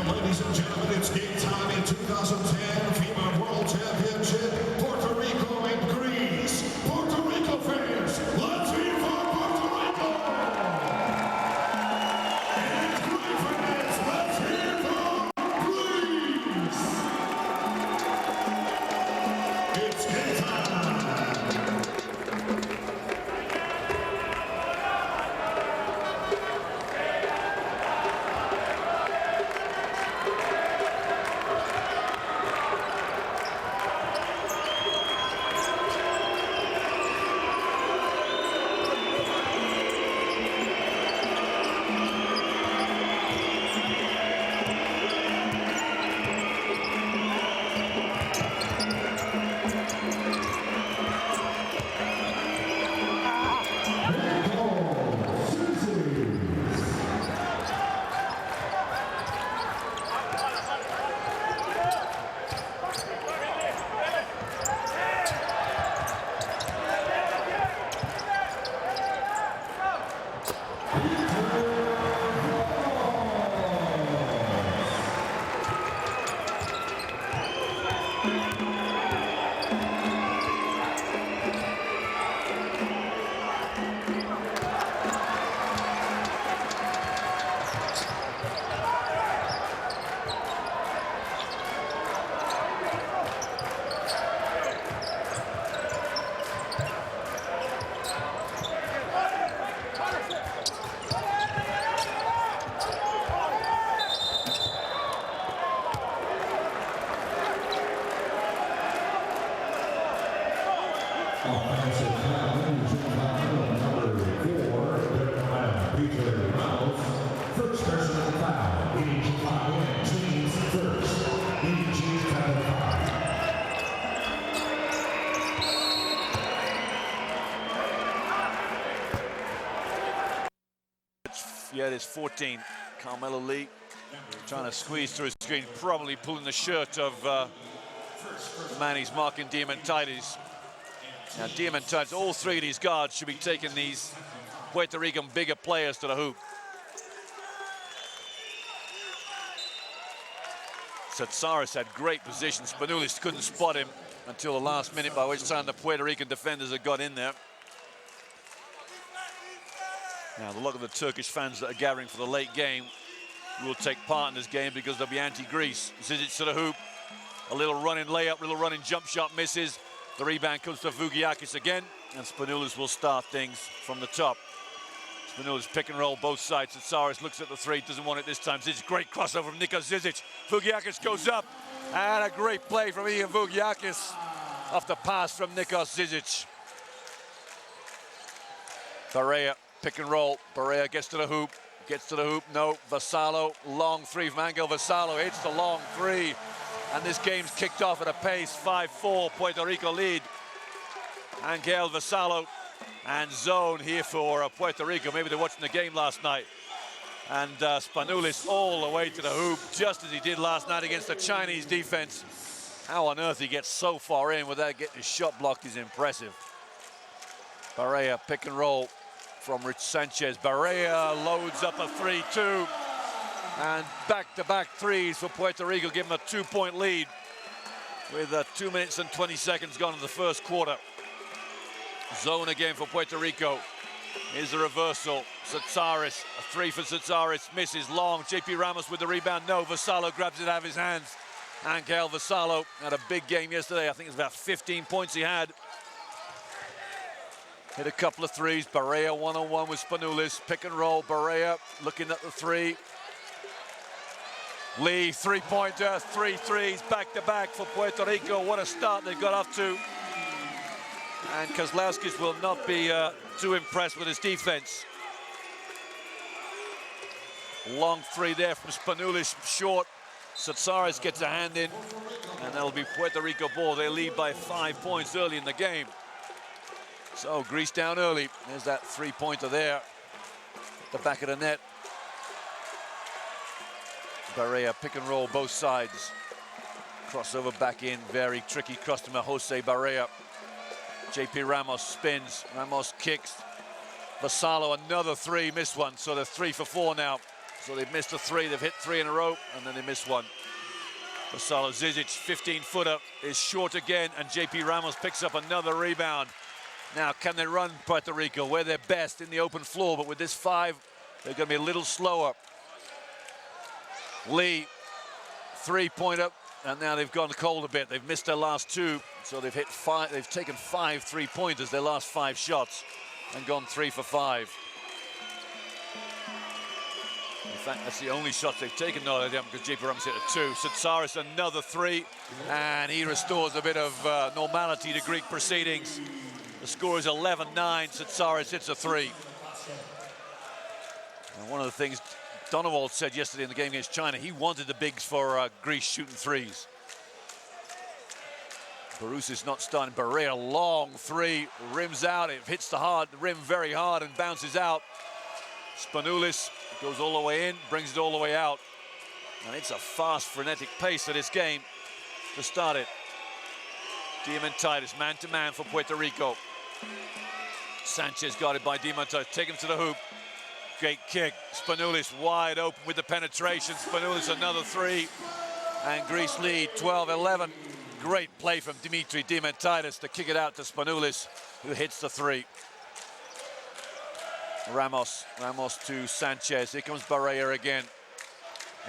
And ladies and gentlemen, it's game time in 2010 FIBA World Championship, Puerto Rico and Greece. Puerto Rico fans, let's hear for Puerto Rico! And Greece fans, let's hear for Greece! It's game time! Offensive foul, number 4, Grecia Mundial. First personal foul, team's first. Yeah, it is 14. Carmelo Lee trying to squeeze through his screen, probably pulling the shirt of the man he's marking, Diamantidis. Now, Diamantidis, all three of these guards should be taking these Puerto Rican bigger players to the hoop. Satsaris had great position. Spanoulis couldn't spot him until the last minute, by which time the Puerto Rican defenders had got in there. Now, the look of the Turkish fans that are gathering for the late game will take part in this game because they'll be anti-Greece. Zizic to the hoop. A little running layup, little running jump shot misses. The rebound comes to Vugiakis again, and Spanoulis will start things from the top. Spanoulis pick and roll both sides. Satsaris looks at the three, doesn't want it this time. Zizic, great crossover from Nikos Zizic. Vugiakis goes up, and a great play from Ian Vugiakis off the pass from Nikos Zizic. Barea, pick and roll. Barea gets to the hoop, no. Vassallo, long three from Angel Vassallo, hits the long three. And this game's kicked off at a pace, 5-4, Puerto Rico lead. Angel Vassallo and zone here for Puerto Rico. Maybe they're watching the game last night. And Spanoulis all the way to the hoop, just as he did last night against the Chinese defense. How on earth he gets so far in without getting his shot blocked is impressive. Barea, pick and roll from Rich Sanchez. Barea loads up a 3-2. And back-to-back threes for Puerto Rico, give them a 2-point lead with 2 minutes and 20 seconds gone in the first quarter. Zone again for Puerto Rico. Here's the reversal. Satsaris, a three for Satsaris, misses long. JP Ramos with the rebound, no. Vassallo grabs it out of his hands. Angel Vassallo had a big game yesterday. I think it's about 15 points he had. Hit a couple of threes. Barea one-on-one with Spanoulis. Pick and roll. Barea looking at the three. Lee, three-pointer, 3 threes, back-to-back for Puerto Rico. What a start they got off to. And Kozlowskis will not be too impressed with his defense. Long three there from Spanoulis, short. Satsaris gets a hand in, and that'll be Puerto Rico ball. They lead by 5 points early in the game. So Greece down early. There's that three-pointer there at the back of the net. Barea, pick and roll both sides. Crossover back in, very tricky cross to Jose Barea. JP Ramos spins, Ramos kicks. Vassallo, another three, missed one, so they're 3 for 4 now. So they've missed a three. They've hit three in a row, and then they missed one. Vassallo Zizic, 15-footer, is short again, and JP Ramos picks up another rebound. Now, can they run Puerto Rico where they're best in the open floor? But with this five, they're going to be a little slower. Lee, three-pointer, and now they've gone cold a bit. They've missed their last two, so they've hit five. They've taken 5 3-pointers, their last 5 shots, and gone 3 for 5. In fact, that's the only shots they've taken. No, they haven't, because JP Ramos hit a 2. Satsaris another 3, and he restores a bit of normality to Greek proceedings. The score is 11-9. Satsaris hits a 3. And one of the things Donewald said yesterday in the game against China, he wanted the bigs for Greece shooting threes. Baroussis not starting. Barrea, long 3, rims out. It hits the rim very hard and bounces out. Spanoulis goes all the way in, brings it all the way out. And it's a fast, frenetic pace of this game to start it. Diamantidis, man-to-man for Puerto Rico. Sanchez guarded by Diamantidis, take him to the hoop. Great kick. Spanoulis wide open with the penetration. Spanoulis another 3. And Greece lead 12-11. Great play from Dimitri Diamantidis to kick it out to Spanoulis, who hits the 3. Ramos to Sanchez. Here comes Barrea again.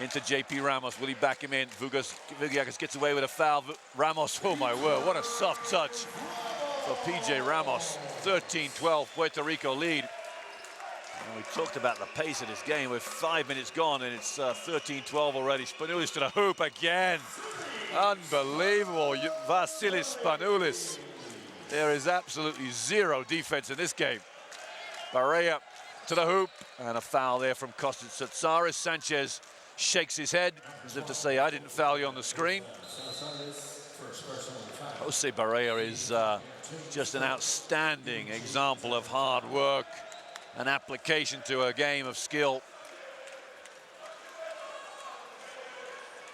Into JP Ramos. Will he back him in? Vugiakis gets away with a foul. Ramos, oh my word, what a soft touch for PJ Ramos. 13-12, Puerto Rico lead. And we talked about the pace of this game. With 5 minutes gone, and it's 13-12 already. Spanoulis to the hoop again. Unbelievable, Vasilis Spanoulis. There is absolutely zero defense in this game. Barrea to the hoop, and a foul there from Kostas Tsatsaris. Sanchez shakes his head as if to say, I didn't foul you on the screen. Jose Barrea is just an outstanding example of hard work and application to a game of skill.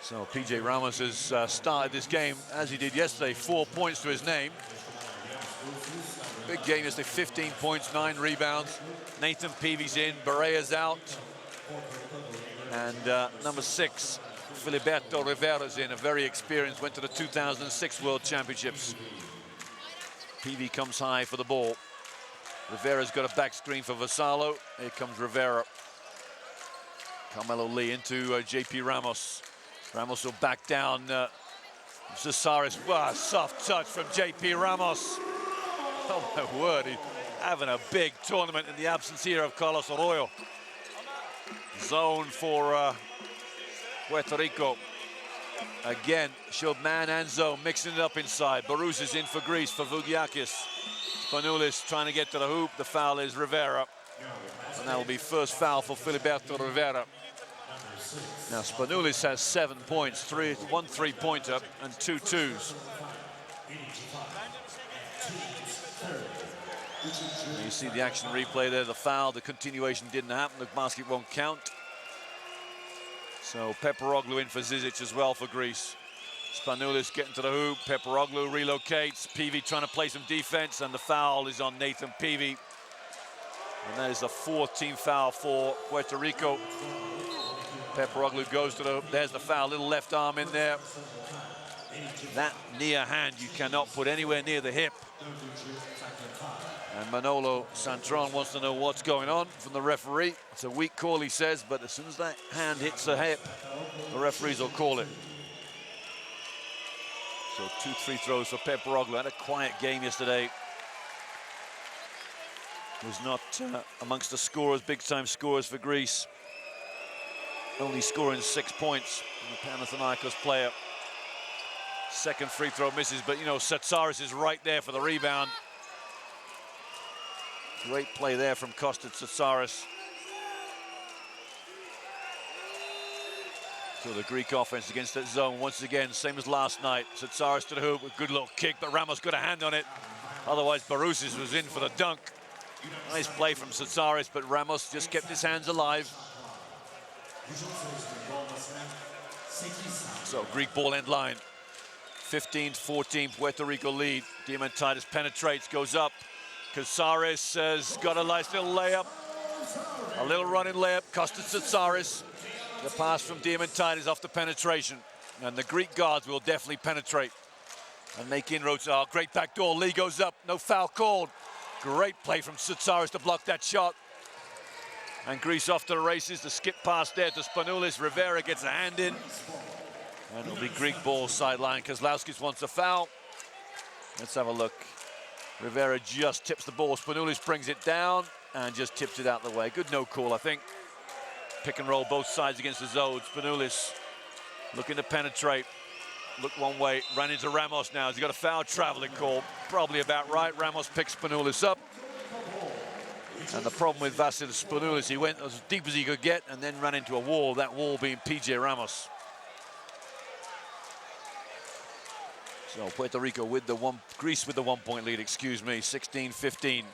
So PJ Ramos has started this game as he did yesterday, 4 points to his name. Big game yesterday, 15 points, 9 rebounds. Nathan Peavy's in, Barrea's out. And number 6, Filiberto Rivera's in, a very experienced, went to the 2006 World Championships. Peavy comes high for the ball. Rivera's got a back screen for Vassallo. Here comes Rivera. Carmelo Lee into JP Ramos. Ramos will back down. Satsaris, wow, soft touch from JP Ramos. Oh my word, he's having a big tournament in the absence here of Carlos Arroyo. Zone for Puerto Rico. Again, showed man and zone, mixing it up inside. Barus is in for Greece, for Vugiakis. Spanoulis trying to get to the hoop. The foul is Rivera. And that will be first foul for Filiberto Rivera. Now Spanoulis has 7 points, 1 3-pointer and 2 twos. And you see the action replay there, the foul, the continuation didn't happen, the basket won't count. So Peperoglu in for Zizic as well for Greece. Spanoulis getting to the hoop, Peperoglu relocates, Peavy trying to play some defense, and the foul is on Nathan Peavy. And that is the 4th team foul for Puerto Rico. Peperoglu goes to the hoop, there's the foul, little left arm in there. That near hand you cannot put anywhere near the hip. And Manolo Santron wants to know what's going on from the referee. It's a weak call, he says, but as soon as that hand hits the hip, the referees will call it. So 2 free throws for Peperoglu. Had a quiet game yesterday. Was not amongst the scorers, big-time scorers for Greece. Only scoring 6 points, the Panathinaikos player. Second free throw misses, but you know, Satsaris is right there for the rebound. Great play there from Kostas Satsaris. So the Greek offense against that zone once again, same as last night. Satsaris to the hoop, a good little kick, but Ramos got a hand on it. Otherwise, Baroussis was in for the dunk. Nice play from Satsaris, but Ramos just kept his hands alive. So Greek ball end line. 15-14, Puerto Rico lead. Diamantidis penetrates, goes up. Casares has got a nice little layup. A little running layup, Kostas Tsatsaris. The pass from Diamantidis off the penetration. And the Greek guards will definitely penetrate and make inroads. Oh, great backdoor. Lee goes up, no foul called. Great play from Tsatsaris to block that shot. And Greece off to the races. The skip pass there to Spanoulis. Rivera gets a hand in. And it'll be Greek ball sideline. Kozlowskis wants a foul. Let's have a look. Rivera just tips the ball. Spanoulis brings it down and just tips it out the way. Good no call, I think. Pick and roll both sides against the zone. Spanoulis looking to penetrate. Look one way, ran into Ramos now. He's got a foul traveling call. Probably about right. Ramos picks Spanoulis up. And the problem with Vasilis Spanoulis, he went as deep as he could get and then ran into a wall, that wall being PJ Ramos. So Puerto Rico with the Greece with the 1 point lead, excuse me, 16-15.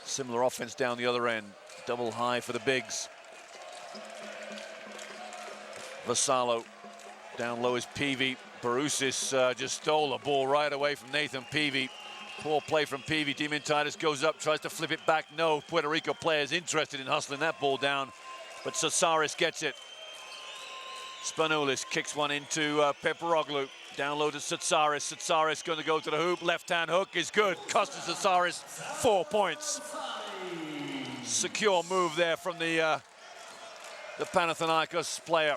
Similar offense down the other end. Double high for the bigs. Vassallo down low is Peavy. Barousis just stole the ball right away from Nathan Peavy. Poor play from Peavy. Diamantidis goes up, tries to flip it back. No Puerto Rico players interested in hustling that ball down, but Tsatsaris gets it. Spanoulis kicks one into Peperoglu. Down low to Tsatsaris. Tsatsaris going to go to the hoop. Left-hand hook is good. Kostas Tsatsaris, 4 points. Secure move there from the Panathinaikos player.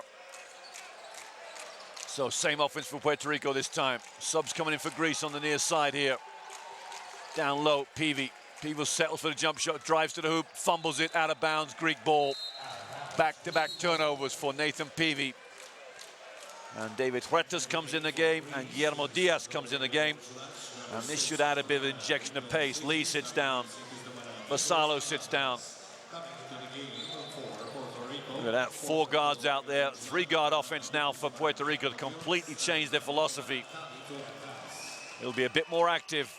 So same offense for Puerto Rico this time. Subs coming in for Greece on the near side here. Down low, Peavy. Peavy will settle for the jump shot, drives to the hoop, fumbles it out of bounds, Greek ball. Back-to-back turnovers for Nathan Peavy. And David Huertas comes in the game, and Guillermo Diaz comes in the game. And this should add a bit of injection of pace. Lee sits down. Vassallo sits down. Look at that, 4 guards out there. 3-guard offense now for Puerto Rico to completely change their philosophy. It'll be a bit more active,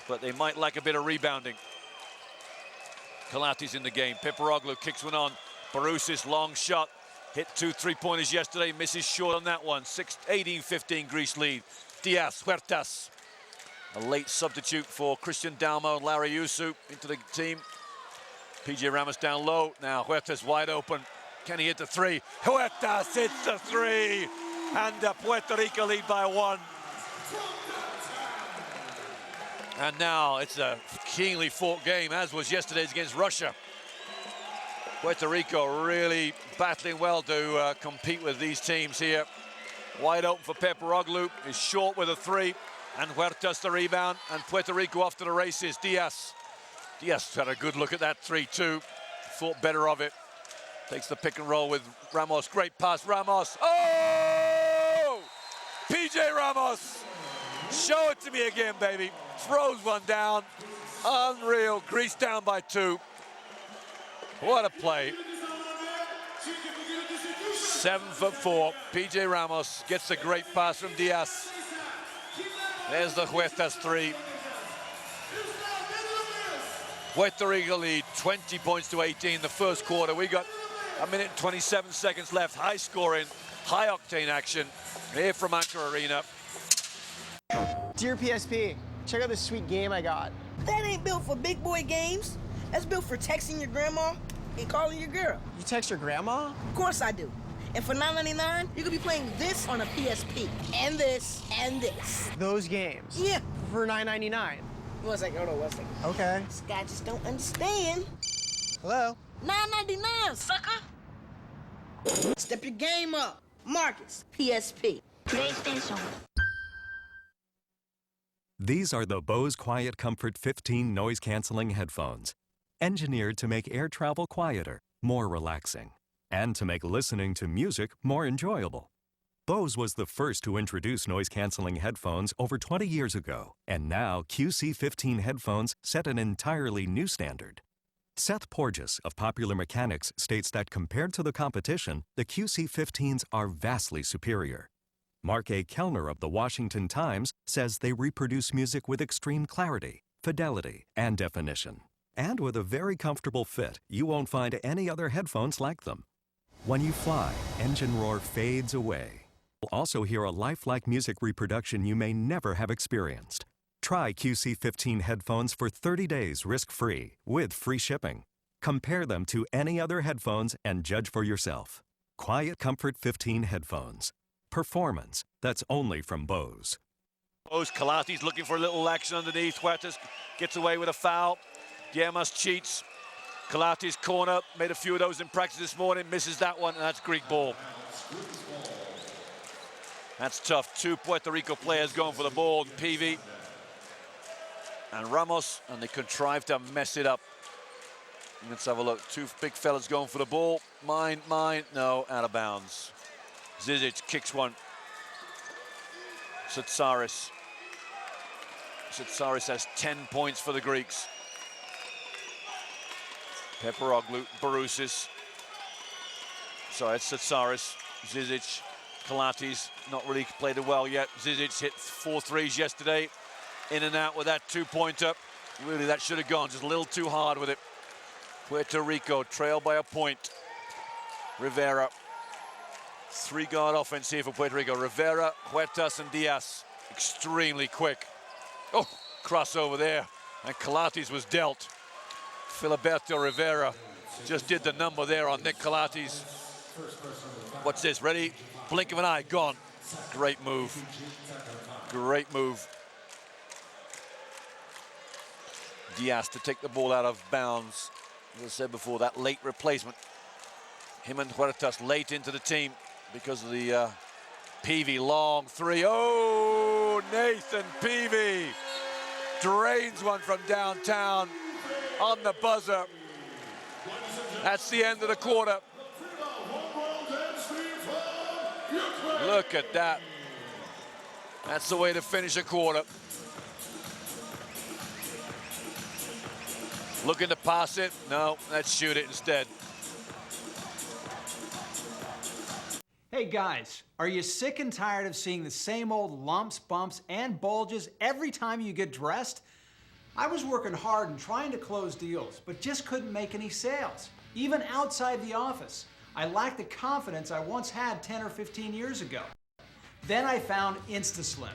but they might lack a bit of rebounding. Kalati's in the game. Peperoglu kicks one on. Barousis, long shot. Hit 2 3-pointers yesterday, misses short on that one. 18-15 Greece lead. Diaz, Huertas. A late substitute for Christian Dalmo and Larry Yusu into the team. PJ Ramos down low. Now Huertas wide open. Can he hit the 3? Huertas hits the 3. And Puerto Rico lead by 1. And now it's a keenly fought game, as was yesterday's against Russia. Puerto Rico really battling well to compete with these teams here. Wide open for Peperoglu, is short with a 3, and Huertas the rebound, and Puerto Rico off to the races. Diaz had a good look at that 3 too, thought better of it. Takes the pick and roll with Ramos, great pass, Ramos. Oh! PJ Ramos, show it to me again, baby. Throws one down, unreal, Greece down by 2. What a play. 7'4", PJ Ramos gets a great pass from Diaz. There's the Huertas 3. Puerto Rico lead 20 points to 18 the first quarter. We got 1 minute and 27 seconds left. High scoring, high octane action here from Anchor Arena. Dear PSP, check out this sweet game I got. That ain't built for big boy games. That's built for texting your grandma and calling your girl. You text your grandma? Of course I do. And for $9.99, you could be playing this on a PSP. And this, and this. Those games? Yeah. For $9.99? One second, hold on 1 second. Okay. This guy just don't understand. Hello? $9.99, sucker. Step your game up. Marcus, PSP. PlayStation. These are the Bose Quiet Comfort 15 noise-canceling headphones, engineered to make air travel quieter, more relaxing, and to make listening to music more enjoyable. Bose was the first to introduce noise-canceling headphones over 20 years ago, and now QC15 headphones set an entirely new standard. Seth Porges of Popular Mechanics states that compared to the competition, the QC15s are vastly superior. Mark A. Kellner of the Washington Times says they reproduce music with extreme clarity, fidelity, and definition. And with a very comfortable fit, you won't find any other headphones like them. When you fly, engine roar fades away. You'll also hear a lifelike music reproduction you may never have experienced. Try Try QC15 headphones for 30 days risk-free with free shipping. Compare them to any other headphones and judge for yourself. Quiet Comfort 15 headphones. Performance that's only from Bose. Calates looking for a little action underneath. Huertas gets away with a foul. Diamas cheats. Calates corner, made a few of those in practice this morning, misses that one, and that's Greek ball. That's tough. Two Puerto Rico players going for the ball, Peavy and Ramos, and they contrive to mess it up. Let's have a look. Two big fellas going for the ball. Mine, no, out of bounds. Zizic kicks one. Satsaris has 10 points for the Greeks. Peperoglu, Barousis. Sorry, it's Satsaris. Zizic, Calates, not really played it well yet. Zizic hit 4 threes yesterday. In and out with that 2-pointer. Really, that should have gone just a little too hard with it. Puerto Rico trail by a point. Rivera. 3-guard offense here for Puerto Rico. Rivera, Huertas, and Diaz. Extremely quick. Oh, crossover there. And Calates was dealt. Filiberto Rivera just did the number there on Nick Calates. What's this? Ready? Blink of an eye, gone. Great move. Great move. Diaz to take the ball out of bounds. As I said before, that late replacement. Him and Huertas late into the team because of the Peavy long three. Oh, Nathan Peavy drains one from downtown on the buzzer. That's the end of the quarter. Look at that. That's the way to finish a quarter. Looking to pass it. No, let's shoot it instead. Hey guys, are you sick and tired of seeing the same old lumps, bumps, and bulges every time you get dressed? I was working hard and trying to close deals, but just couldn't make any sales, even outside the office. I lacked the confidence I once had 10 or 15 years ago. Then I found InstaSlim.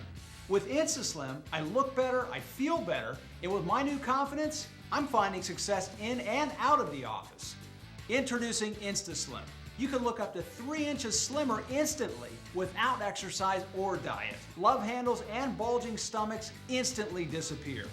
With InstaSlim, I look better, I feel better, and with my new confidence, I'm finding success in and out of the office. Introducing InstaSlim. You can look up to 3 inches slimmer instantly without exercise or diet. Love handles and bulging stomachs instantly disappear.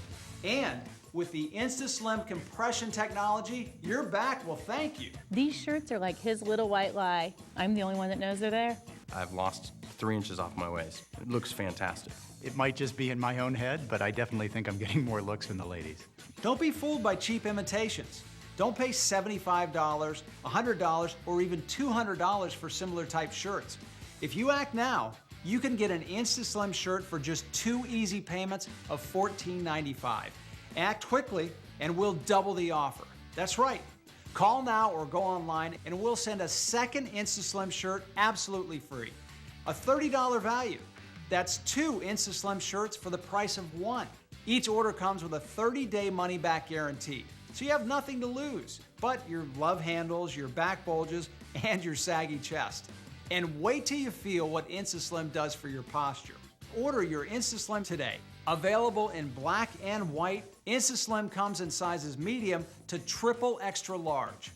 And with the InstaSlim compression technology, your back will thank you. These shirts are like his little white lie. I'm the only one that knows they're there. I've lost 3 inches off my waist. It looks fantastic. It might just be in my own head, but I definitely think I'm getting more looks from the ladies. Don't be fooled by cheap imitations. Don't pay $75, $100, or even $200 for similar type shirts. If you act now, you can get an InstaSlim shirt for just 2 easy payments of $14.95. Act quickly and we'll double the offer. That's right. Call now or go online and we'll send a second InstaSlim shirt absolutely free. A $30 value. That's 2 InstaSlim shirts for the price of 1. Each order comes with a 30-day money-back guarantee. So you have nothing to lose, but your love handles, your back bulges, and your saggy chest. And wait till you feel what InstaSlim does for your posture. Order your InstaSlim today. Available in black and white, InstaSlim comes in sizes medium to triple extra large.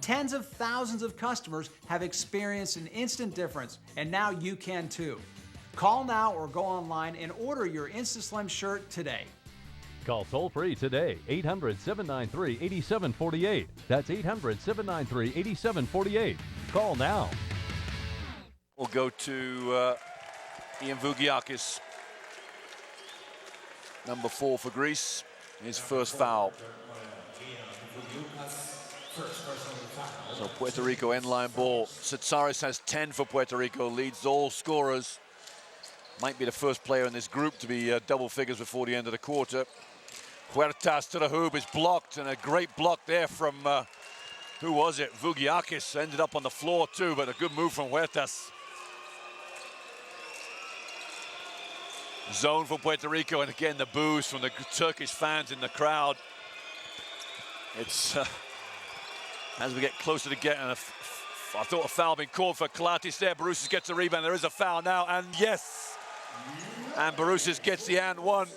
Tens of thousands of customers have experienced an instant difference, and now you can too. Call now or go online and order your InstaSlim shirt today. Call toll-free today, 800-793-8748. That's 800-793-8748. Call now. We'll go to Ian Vougiakis, number 4 for Greece, his first foul. So Puerto Rico end-line ball. Satsaris has 10 for Puerto Rico, leads all scorers. Might be the first player in this group to be double figures before the end of the quarter. Huertas to the hoop is blocked, and a great block there from, who was it? Vougiakis ended up on the floor too, but a good move from Huertas. Zone for Puerto Rico, and again the boos from the Turkish fans in the crowd. It's, as we get closer to getting I thought a foul being called for Calates there. Barousis gets the rebound, there is a foul now, and yes! And Barousis gets the and one.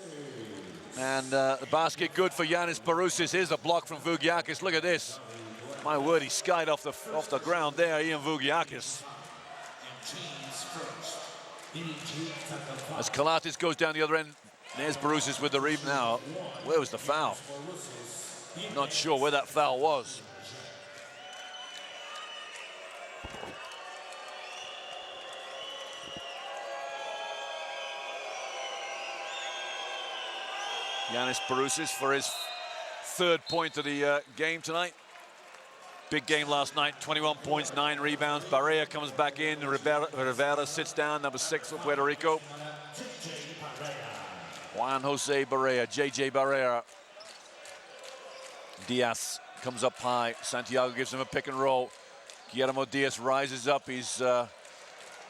And the basket good for Giannis Barousis. Here's a block from Vugiakis. Look at this. My word, he skied off the ground there, Ian Vugiakis. As Kalatis goes down the other end, there's Barousis with the rebound. Now, where was the foul? Not sure where that foul was. Giannis Barousis for his third point of the game tonight. Big game last night, 21 points, 9 rebounds. Barea comes back in. Rivera sits down, number 6 for Puerto Rico. Juan Jose Barea, JJ Barea. Diaz comes up high. Santiago gives him a pick and roll. Guillermo Diaz rises up. He's a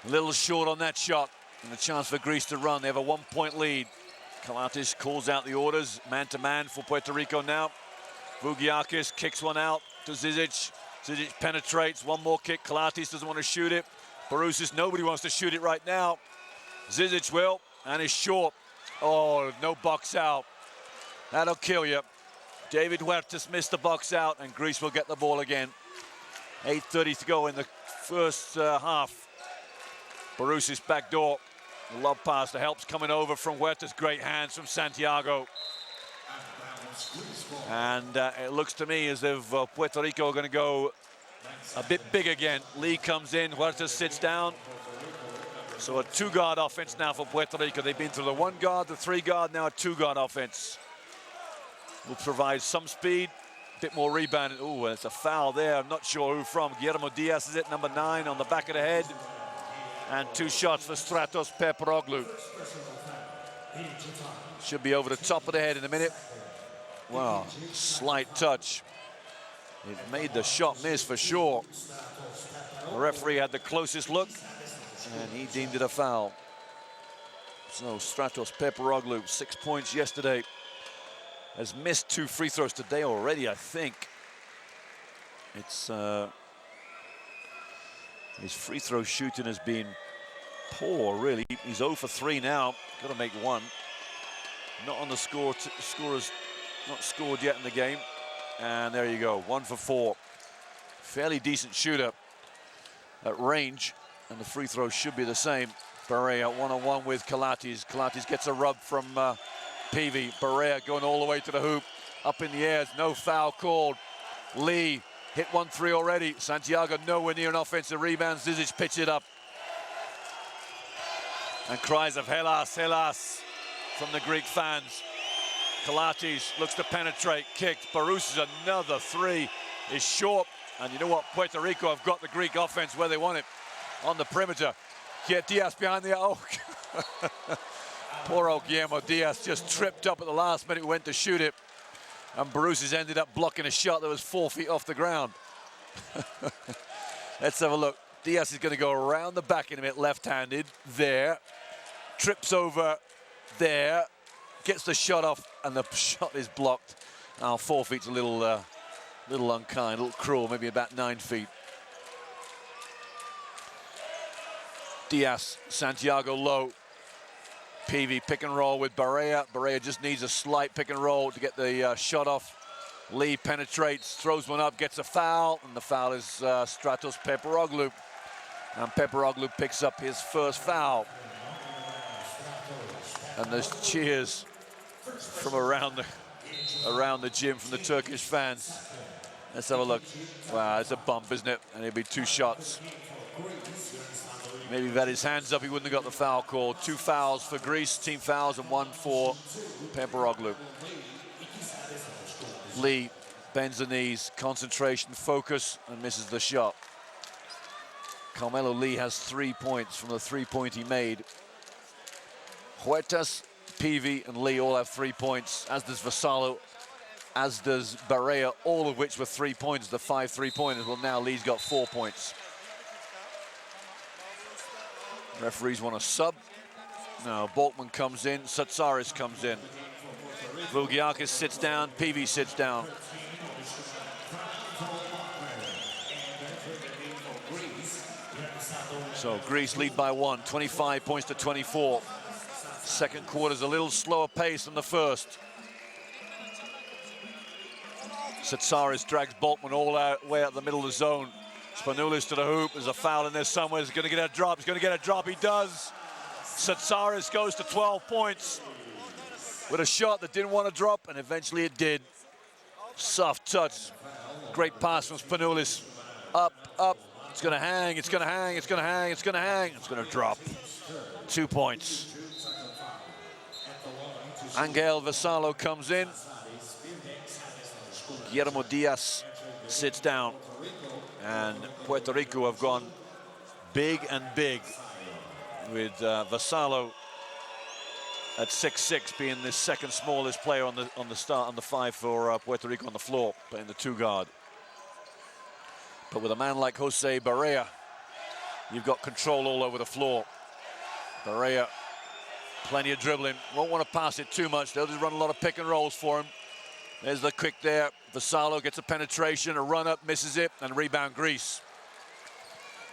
little short on that shot. And a chance for Greece to run. They have a 1-point lead. Kalatis calls out the orders. Man-to-man for Puerto Rico now. Vugiakis kicks one out to Zizic. Zizic penetrates. One more kick. Kalatis doesn't want to shoot it. Barousis, nobody wants to shoot it right now. Zizic will, and is short. Oh, no box out. That'll kill you. David Huertas missed the box out, and Greece will get the ball again. 8:30 to go in the first half. Barousis backdoor. Love pass. The help's coming over from Huertas. Great hands from Santiago. And it looks to me as if Puerto Rico are going to go a bit big again. Lee comes in, Huertas sits down. So a 2-guard offense now for Puerto Rico. They've been through the 1-guard, the 3-guard, now a 2-guard offense. Will provide some speed, a bit more rebound. Oh, it's a foul there. I'm not sure who from. Guillermo Diaz is it, number 9 on the back of the head. And 2 shots for Stratos Peperoglu. Should be over the top of the head in a minute. Wow, slight touch. It made the shot miss for sure. The referee had the closest look, and he deemed it a foul. So Stratos Peperoglu, 6 points yesterday, has missed 2 free throws today already, I think. It's his free throw shooting has been poor, really. He's 0 for 3 now. Got to make 1. Not on the scorers. Not scored yet in the game. And there you go, 1 for 4. Fairly decent shooter at range, and the free throws should be the same. Barea one-on-one with Kalatis. Kalatis gets a rub from Peavy. Barea going all the way to the hoop. Up in the air, no foul called. Lee hit 1-3 already. Santiago nowhere near an offensive rebound. Zizic pitch it up. And cries of Hellas, Hellas from the Greek fans. Kalatis looks to penetrate, kicked. Barousis, another 3, is short. And you know what? Puerto Rico have got the Greek offense where they want it, on the perimeter. Get Diaz behind the, oh. Poor old Guillermo Diaz just tripped up at the last minute, went to shoot it. And Barousis ended up blocking a shot that was 4 feet off the ground. Let's have a look. Diaz is going to go around the back in a minute, left-handed, there. Trips over there. Gets the shot off, and the shot is blocked. Now 4 feet's a little unkind, a little cruel, maybe about 9 feet. Diaz, Santiago low. Peavy pick and roll with Barea. Barea just needs a slight pick and roll to get the shot off. Lee penetrates, throws one up, gets a foul, and the foul is Stratos Peperoglu. And Peperoglu picks up his first foul. And there's cheers from around the gym from the Turkish fans. Let's have a look. Wow, it's a bump, isn't it? And it'll be 2 shots. Maybe if he had his hands up, he wouldn't have got the foul called. 2 fouls for Greece, team fouls, and 1 for Peperoglu. Lee bends the knees, concentration, focus, and misses the shot. Carmelo Lee has 3 points from the 3-point he made. Huertas, Peavy, and Lee all have 3 points, as does Vassallo, as does Barea, all of which were 3 points. The 5 3-pointers. Well, now Lee's got 4 points. Referees want a sub. Now Boltman comes in, Satsaris comes in. Vugiakis sits down, Peavy sits down. So Greece lead by 1, 25 points to 24. Second quarter's a little slower pace than the first. Satsaris drags Boltman all out, way out the middle of the zone. Spanoulis to the hoop. There's a foul in there somewhere. He's going to get a drop. He's going to get a drop. He does. Satsaris goes to 12 points with a shot that didn't want to drop, and eventually it did. Soft touch. Great pass from Spanoulis. Up, up. It's going to hang. It's going to hang. It's going to hang. It's going to hang. It's going to drop. 2 points. Angel Vassallo comes in. Guillermo Diaz sits down. And Puerto Rico have gone big and big, with Vassallo at 6'6", being the second smallest player on the five for Puerto Rico on the floor, playing the 2 guard. But with a man like Jose Barea, you've got control all over the floor. Barea, plenty of dribbling, won't want to pass it too much. They'll just run a lot of pick and rolls for him. There's the kick there. Vassallo gets a penetration, a run up, misses it, and rebound Greece.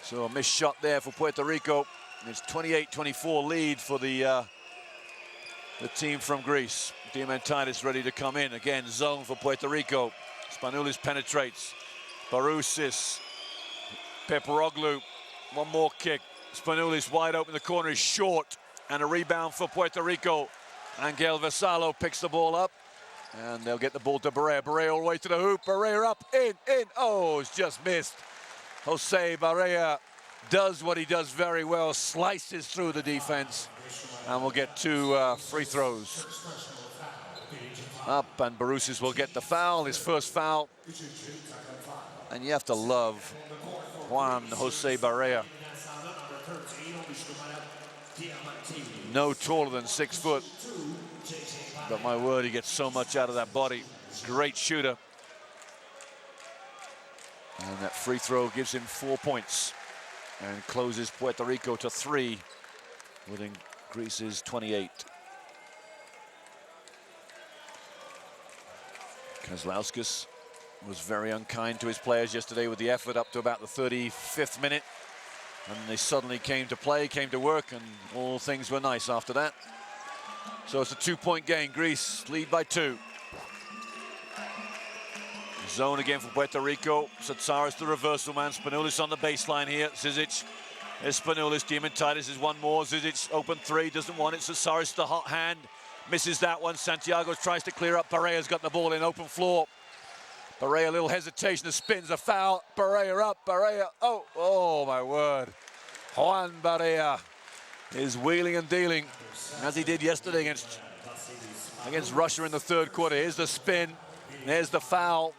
So a missed shot there for Puerto Rico. It's 28-24 lead for the team from Greece. Diamantidis ready to come in. Again, zone for Puerto Rico. Spanoulis penetrates. Barousis, Peperoglu, one more kick. Spanoulis wide open in the corner, is short, and a rebound for Puerto Rico. Angel Vassallo picks the ball up, and they'll get the ball to Barea. Barea all the way to the hoop. Barea up, in. Oh, it's just missed. Jose Barea does what he does very well, slices through the defense, and we'll get 2 free throws. Up, and Barousis will get the foul, his first foul. And you have to love Juan Jose Barea. No taller than 6 foot. But my word, he gets so much out of that body. Great shooter. And that free throw gives him 4 points and closes Puerto Rico to 3 within Greece's 28. Kazlauskas was very unkind to his players yesterday with the effort up to about the 35th minute. And they suddenly came to play, came to work, and all things were nice after that. So it's a 2-point game. Greece lead by 2. Zone again for Puerto Rico. Satsaris the reversal man. Spanoulis on the baseline here. Zizic. There's Spanoulis. Diamantidis is one more. Zizic open 3. Doesn't want it. Satsaris the hot hand. Misses that one. Santiago tries to clear up. Barea's got the ball in open floor. Barea, a little hesitation. The spins, a foul. Barea up. Barea. Oh my word. Juan Barea is wheeling and dealing as he did yesterday against Russia in the 3rd quarter. Here's the spin. There's the foul.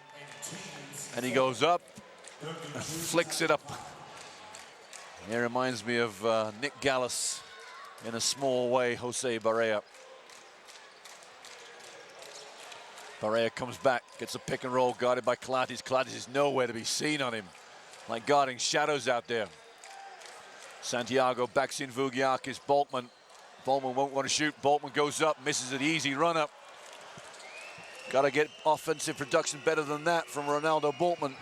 And he goes up and flicks it up. It reminds me of Nick Gallis in a small way, Jose Barea. Barea comes back, gets a pick and roll guarded by Kalatis. Kalatis is nowhere to be seen on him, like guarding shadows out there. Santiago backs in Vugiakis. Boltman won't want to shoot. Boltman goes up, misses an easy run up. Got to get offensive production better than that from Ronaldo Boltman.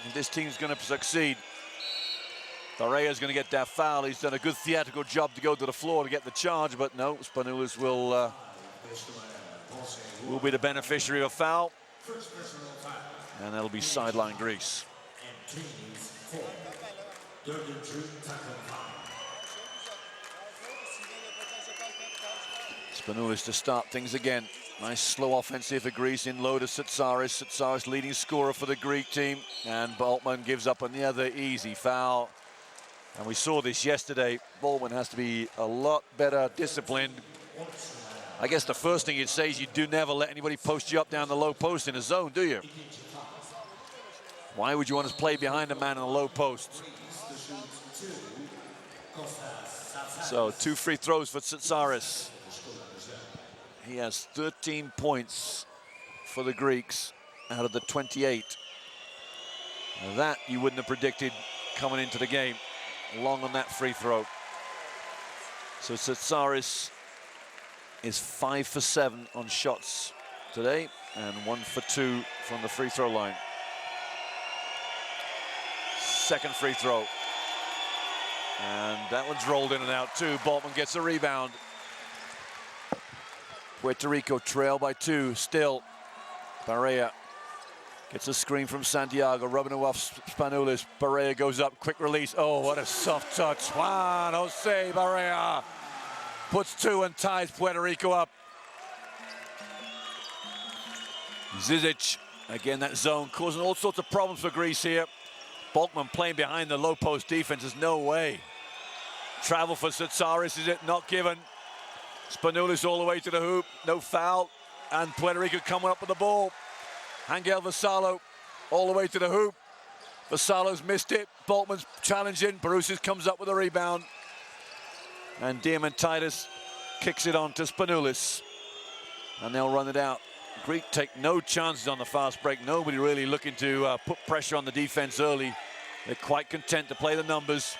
And this team's going to succeed. Barea's going to get that foul. He's done a good theatrical job to go to the floor to get the charge, but no, Spanoulis will be the beneficiary of a foul. And that'll be sideline Greece. Spanoulis to start things again. Nice slow offensive for Greece in low to Satsaris. Satsaris leading scorer for the Greek team. And Boltman gives up another easy foul. And we saw this yesterday. Boltman has to be a lot better disciplined. I guess the first thing you'd say is you do never let anybody post you up down the low post in a zone, do you? Why would you want to play behind a man in a low post? So 2 free throws for Satsaris. He has 13 points for the Greeks out of the 28. Now that you wouldn't have predicted coming into the game. Long on that free throw. So Satsaris is 5 for 7 on shots today and 1 for 2 from the free throw line. Second free throw. And that one's rolled in and out too. Boltman gets a rebound. Puerto Rico trail by 2 still. Barea Gets a screen from Santiago, rubbing it off Spanoulis. Barea goes up, quick release. Oh, what a soft touch. Juan Jose Barea puts 2 and ties Puerto Rico up. Zizic, again that zone, causing all sorts of problems for Greece here. Boltman playing behind the low post defense, there's no way. Travel for Satsaris, is it? Not given. Spanoulis all the way to the hoop, no foul. And Puerto Rico coming up with the ball. Angel Vassallo all the way to the hoop. Vassallo's missed it. Boltman's challenging. Barousis comes up with a rebound. And Diamantitis kicks it on to Spanoulis. And they'll run it out. Greek take no chances on the fast break. Nobody really looking to put pressure on the defense early. They're quite content to play the numbers.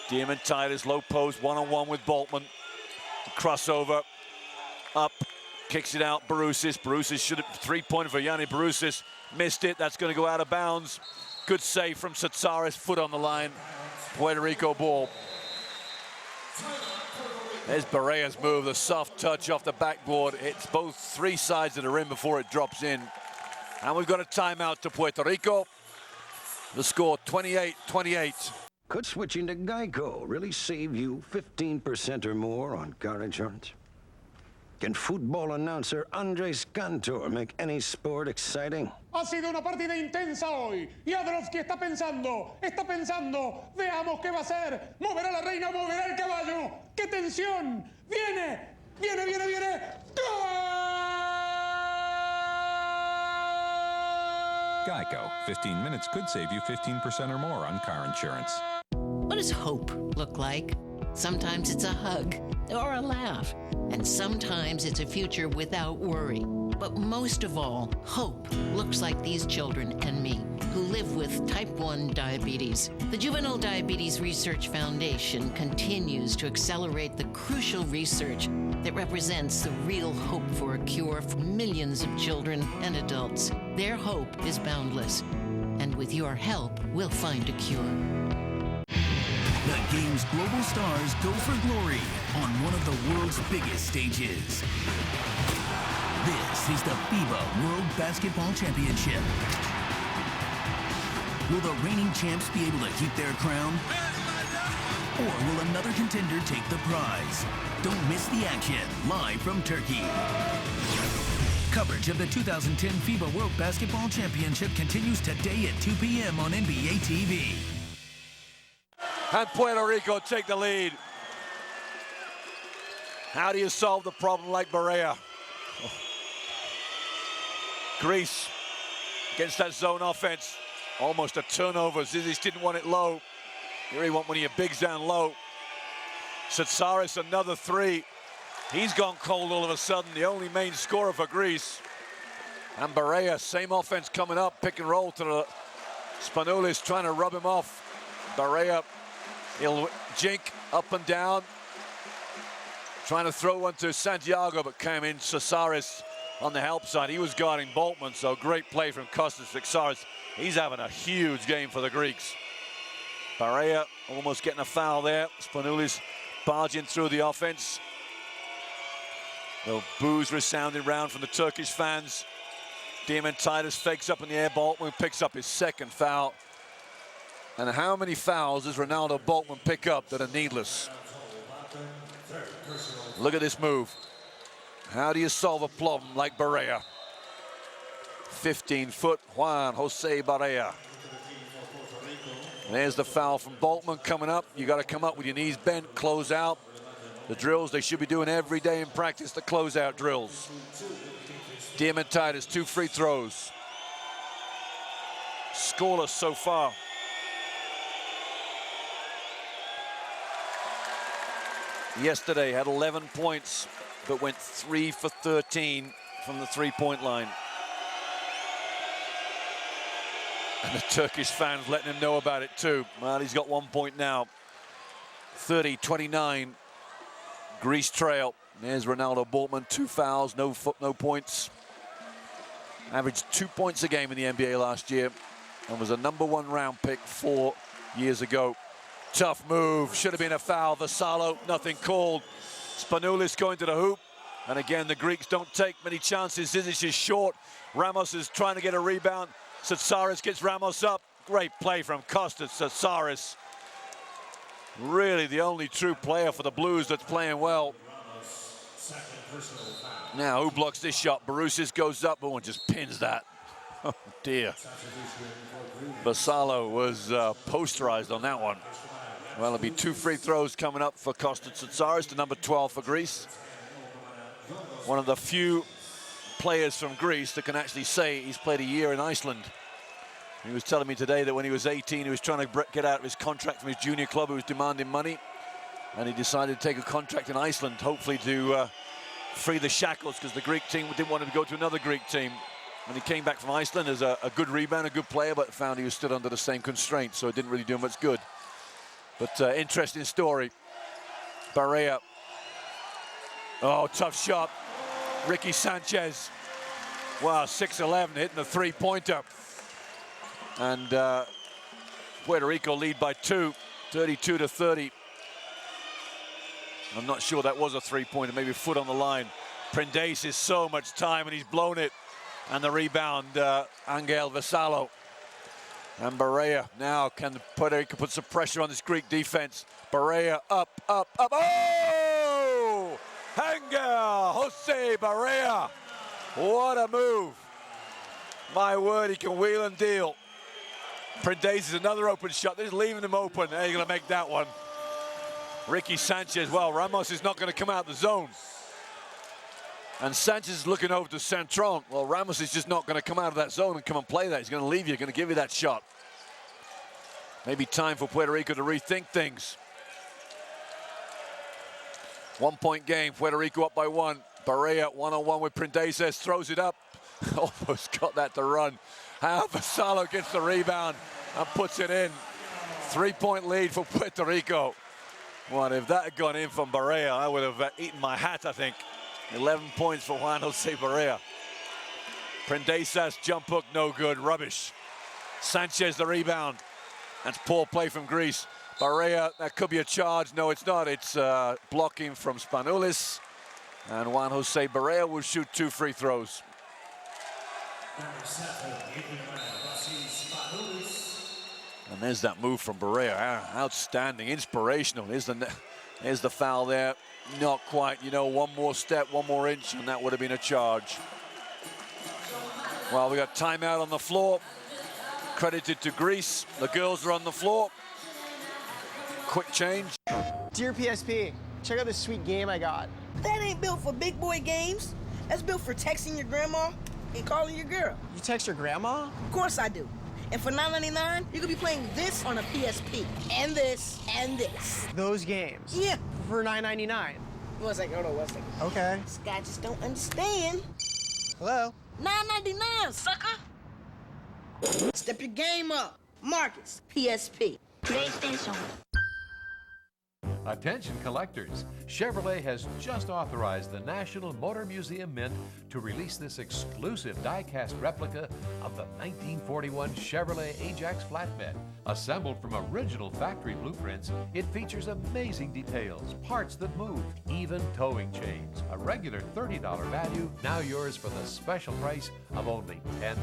Diamantitis, low post, one-on-one with Boltman. Crossover, up. Kicks it out, Barousis. Barousis should have three-pointer for Yanni Barousis. Missed it, that's gonna go out of bounds. Good save from Satsaris, foot on the line. Puerto Rico ball. There's Barea's move, the soft touch off the backboard. It's both 3 sides of the rim before it drops in. And we've got a timeout to Puerto Rico. The score 28-28. Could switching to Geico really save you 15% or more on car insurance? Can football announcer Andres Cantor make any sport exciting? Ha sido una partida intensa hoy. Jadrowski está pensando. Veamos qué va a hacer. Moverá la reina, moverá el caballo. ¡Qué tensión! ¡Viene! ¡Gol! Geico. 15 minutes could save you 15% or more on car insurance. What does hope look like? Sometimes it's a hug or a laugh, and sometimes it's a future without worry. But most of all, hope looks like these children and me, who live with type 1 diabetes. The Juvenile Diabetes Research Foundation continues to accelerate the crucial research that represents the real hope for a cure for millions of children and adults. Their hope is boundless, and with your help, we'll find a cure. The game's global stars go for glory on one of the world's biggest stages. This is the FIBA World Basketball Championship. Will the reigning champs be able to keep their crown? Or will another contender take the prize? Don't miss the action, live from Turkey. Coverage of the 2010 FIBA World Basketball Championship continues today at 2 p.m. on NBA TV. And Puerto Rico take the lead. How do you solve the problem like Barea? Greece against that zone offense. Almost a turnover. Zizic didn't want it low. You really want one of your bigs down low. Satsaris, another 3. He's gone cold all of a sudden, the only main scorer for Greece. And Barea, same offense coming up, pick and roll to the Spanoulis, trying to rub him off. Barea, he'll jink up and down. Trying to throw one to Santiago, but came in Satsaris on the help side. He was guarding Boltman, so great play from Kostas Satsaris. He's having a huge game for the Greeks. Barea almost getting a foul there. Spanoulis barging through the offense. The boos resounding round from the Turkish fans. Diamantitis fakes up in the air. Boltman picks up his 2nd foul. And how many fouls does Ronaldo Boltman pick up that are needless? Look at this move. How do you solve a problem like Barea? 15-foot Juan Jose Barea. And there's the foul from Boltman coming up. You got to come up with your knees bent, close out. The drills they should be doing every day in practice, the closeout drills. Diamantitis, 2 free throws. Scoreless so far. Yesterday had 11 points, but went 3 for 13 from the 3-point line. And the Turkish fans letting him know about it too. Well, he's got 1 point now. 30-29. Greece trail. There's Ronaldo Boltman, 2 fouls, no points. Averaged 2 points a game in the NBA last year and was a #1 round pick 4 years ago. Tough move, should have been a foul. Vassallo, nothing called. Spanoulis going to the hoop. And again, the Greeks don't take many chances. Zizic is short. Ramos is trying to get a rebound. Tsatsaris gets Ramos up. Great play from Kostas Tsatsaris. Really the only true player for the Blues that's playing well. Now, who blocks this shot? Barousis goes up, and just pins that. Oh, dear. Vassallo was posterized on that one. Well, it'll be 2 free throws coming up for Kostas Tsatsaris, the number 12 for Greece. One of the few players from Greece that can actually say he's played a year in Iceland. He was telling me today that when he was 18, he was trying to get out of his contract from his junior club who was demanding money. And he decided to take a contract in Iceland, hopefully to free the shackles, because the Greek team didn't want him to go to another Greek team. And he came back from Iceland as a good rebounder, a good player, but found he was still under the same constraints, so it didn't really do him much good. But interesting story. Barea. Oh, tough shot. Ricky Sanchez. Wow, 6'11", hitting the three-pointer. And Puerto Rico lead by 2, 32-30. I'm not sure that was a three-pointer, maybe a foot on the line. Prendase is so much time, and he's blown it. And the rebound, Angel Vassallo. And Barea now, can Puerto Rico put some pressure on this Greek defense? Barea up. Oh! Angel Jose Barea. What a move. My word, he can wheel and deal. Prendase is another open shot. They're just leaving him open. They're going to make that one. Ricky Sanchez, well, Ramos is not going to come out the zone. And Sanchez is looking over to Centron. Well, Ramos is just not going to come out of that zone and come and play that. He's going to leave you, going to give you that shot. Maybe time for Puerto Rico to rethink things. 1-point game, Puerto Rico up by 1. Barea one-on-one with Prendase, throws it up. Almost got that to run. Vassallo gets the rebound and puts it in. 3-point lead for Puerto Rico. Well, if that had gone in from Barea, I would have eaten my hat, I think. 11 points for Juan Jose Barea. Prendase jump hook, no good, rubbish. Sanchez the rebound. That's poor play from Greece. Barea, that could be a charge. No, it's not. It's blocking from Spanoulis. And Juan Jose Barea will shoot 2 free throws. And there's that move from Barea. Outstanding, inspirational. Here's the foul there. Not quite, you know, one more step, one more inch, and that would have been a charge. Well, we got timeout on the floor. Credited to Greece. The girls are on the floor. Quick change. Dear PSP, check out this sweet game I got. That ain't built for big boy games. That's built for texting your grandma and calling your girl. You text your grandma? Of course I do. And for $9.99, you could be playing this on a PSP. And this, and this. Those games? Yeah. For $9.99. One second, hold on 1 second. Okay. This guy just don't understand. Hello? $9.99, sucker. Step your game up. Marcus, PSP. PlayStation. Attention collectors, Chevrolet has just authorized the National Motor Museum Mint to release this exclusive die-cast replica of the 1941 Chevrolet Ajax flatbed. Assembled from original factory blueprints, it features amazing details, parts that moved, even towing chains. A regular $30 value, now yours for the special price of only $10.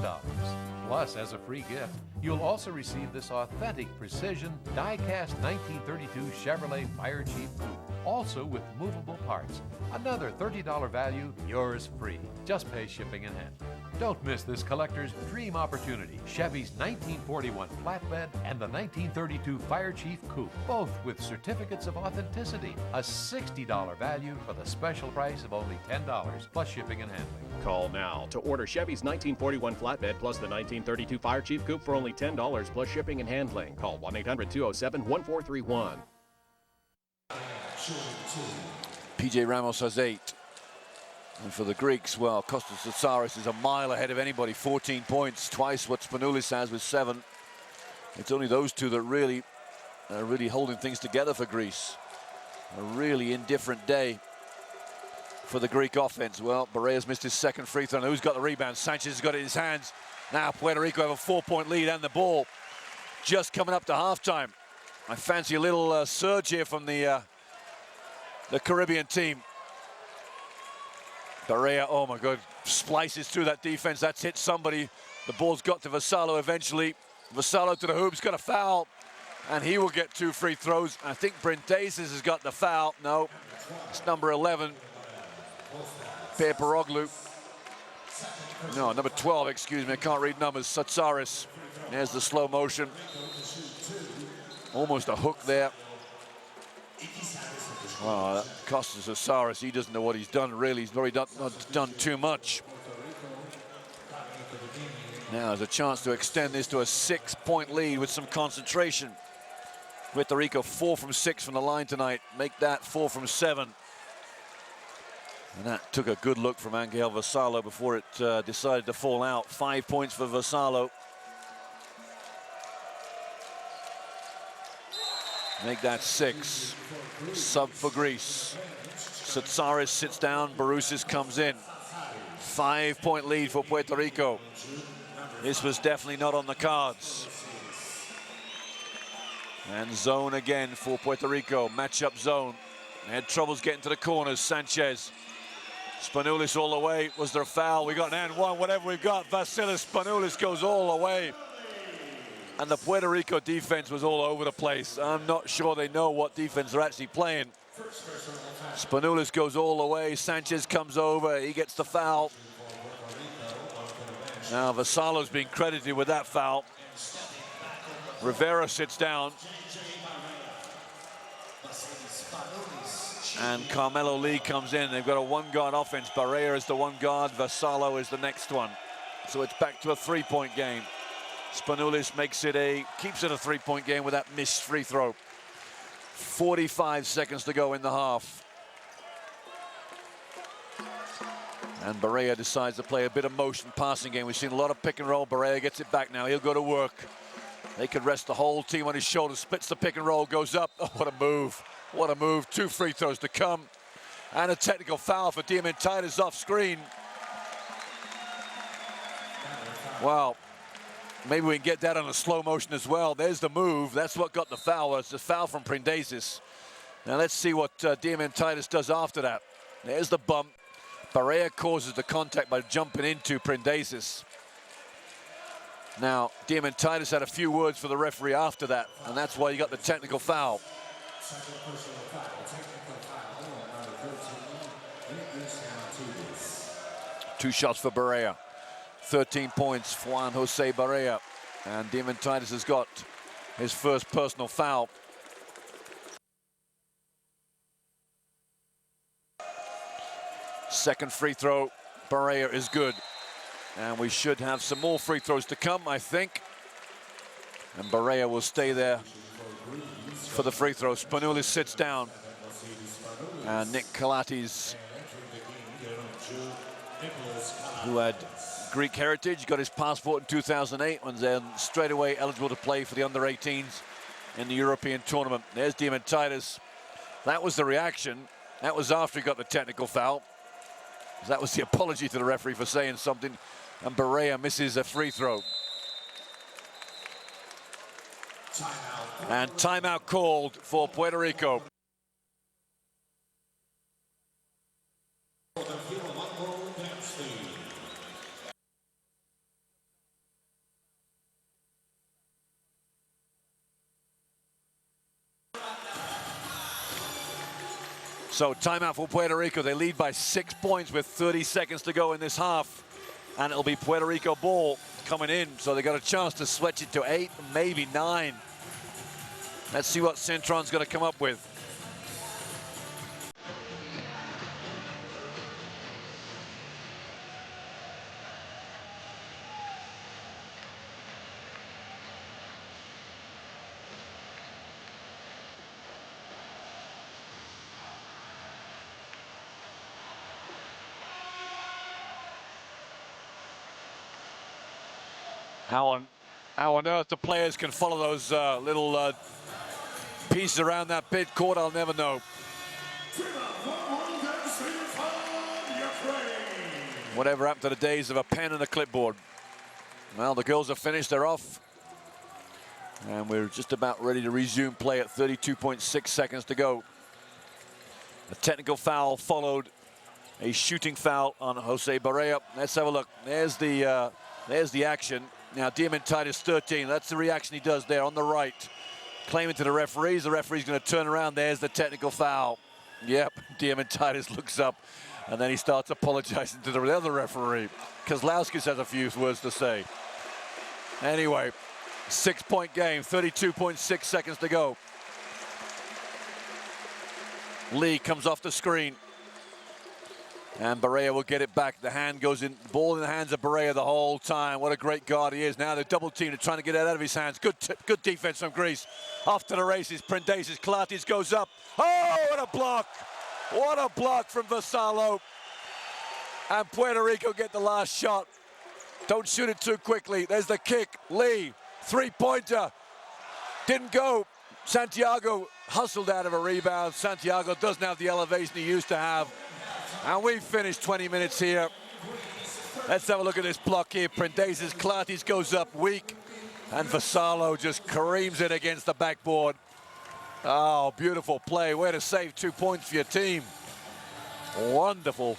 Plus, as a free gift, you'll also receive this authentic precision die-cast 1932 Chevrolet Fire Chief coupe, also with movable parts. Another $30 value, yours free. Just pay shipping and handling. Don't miss this collector's dream opportunity. Chevy's 1941 flatbed and the 1932 Fire Chief coupe, both with certificates of authenticity. A $60 value for the special price of only $10 plus shipping and handling. Call now to order Chevy's 1941 flatbed plus the 1932 Fire Chief coupe for only $10 plus shipping and handling. Call 1-800-207-1431. PJ Ramos has 8. And for the Greeks, well, Kostas Tsatsaris is a mile ahead of anybody. 14 points, twice what Spanoulis has with 7. It's only those two that really are holding things together for Greece. A really indifferent day for the Greek offense. Well, Barea's missed his second free throw. Who's got the rebound? Sanchez has got it in his hands. Now Puerto Rico have a 4-point lead and the ball just coming up to halftime. I fancy a little surge here from the Caribbean team. Barea, oh my God, splices through that defense. That's hit somebody. The ball's got to Vassallo eventually. Vassallo to the hoop's got a foul, and he will get 2 free throws. I think Brindasis has got the foul. No, it's number 11, Peperoglu. No, number 12, excuse me, I can't read numbers, Satsaris. There's the slow motion. Almost a hook there. Oh, that cost Satsaris. He doesn't know what he's done, really. He's really not done too much. Now there's a chance to extend this to a 6-point lead with some concentration. Puerto Rico 4 from 6 from the line tonight. Make that 4 from 7. And that took a good look from Angel Vassallo before it decided to fall out. 5 points for Vassallo. Make that 6. Sub for Greece. Satsaris sits down, Barousis comes in. 5-point lead for Puerto Rico. This was definitely not on the cards. And zone again for Puerto Rico, matchup zone. They had troubles getting to the corners. Sanchez, Spanoulis all the way. Was there a foul? We got an and one, whatever we've got. Vasilis Spanoulis goes all the way. And the Puerto Rico defense was all over the place. I'm not sure they know what defense they're actually playing. Spanoulis goes all the way. Sanchez comes over. He gets the foul. Now Vassallo's being credited with that foul. Rivera sits down. And Carmelo Lee comes in. They've got a 1-guard offense. Barea is the 1 guard. Vassallo is the next one. So it's back to a 3-point game. Spanoulis keeps it a 3-point game with that missed free throw. 45 seconds to go in the half. And Barea decides to play a bit of motion passing game. We've seen a lot of pick and roll. Barea gets it back now. He'll go to work. They could rest the whole team on his shoulders. Splits the pick and roll, goes up. Oh, what a move. What a move. 2 free throws to come. And a technical foul for Diamantidis off screen. Wow. Maybe we can get that on a slow motion as well. There's the move. That's what got the foul. It's the foul from Brindasis. Now let's see what Diamantidis does after that. There's the bump. Barea causes the contact by jumping into Brindasis. Now, Diamantidis had a few words for the referee after that, and that's why you got the technical foul. 2 shots for Barea. 13 points for Juan Jose Barea. And Diamantidis has got his first personal foul. Second free throw, Barea is good. And we should have some more free throws to come, I think. And Barea will stay there for the free throw. Spanoulis sits down. And Nick Kalates, who had Greek heritage, got his passport in 2008, and then straight away eligible to play for the under-18s in the European tournament. There's Diamantidis. That was the reaction. That was after he got the technical foul. That was the apology to the referee for saying something, and Barea misses a free throw. And timeout called for Puerto Rico. So timeout for Puerto Rico. They lead by 6 points with 30 seconds to go in this half. And it'll be Puerto Rico ball coming in. So they got a chance to switch it to 8, maybe 9. Let's see what Centron's going to come up with. How on earth the players can follow those little pieces around that pit court, I'll never know. Whatever happened to the days of a pen and a clipboard? Well, the girls are finished, they're off. And we're just about ready to resume play at 32.6 seconds to go. A technical foul followed a shooting foul on Jose Barea. Let's have a look. There's There's the action. Now Diamantidis 13. That's the reaction he does there on the right. Claiming to the referees. The referee's going to turn around. There's the technical foul. Yep, Diamantidis looks up, and then he starts apologizing to the other referee. Kozlowskis has a few words to say. Anyway, 6-point game, 32.6 seconds to go. Lee comes off the screen. And Barea will get it back. The hand goes in, ball in the hands of Barea the whole time. What a great guard he is. Now they're double teamed, trying to get it out of his hands. Good defense from Greece. Off to the races. Prendasis, Klatis goes up. Oh, what a block. What a block from Vassallo. And Puerto Rico get the last shot. Don't shoot it too quickly. There's the kick. Lee, three-pointer. Didn't go. Santiago hustled out of a rebound. Santiago doesn't have the elevation he used to have. And we've finished 20 minutes here. Let's have a look at this block here. Prendasis, Klatis goes up weak. And Vassallo just careens it against the backboard. Oh, beautiful play. Way to save 2 points for your team. Wonderful.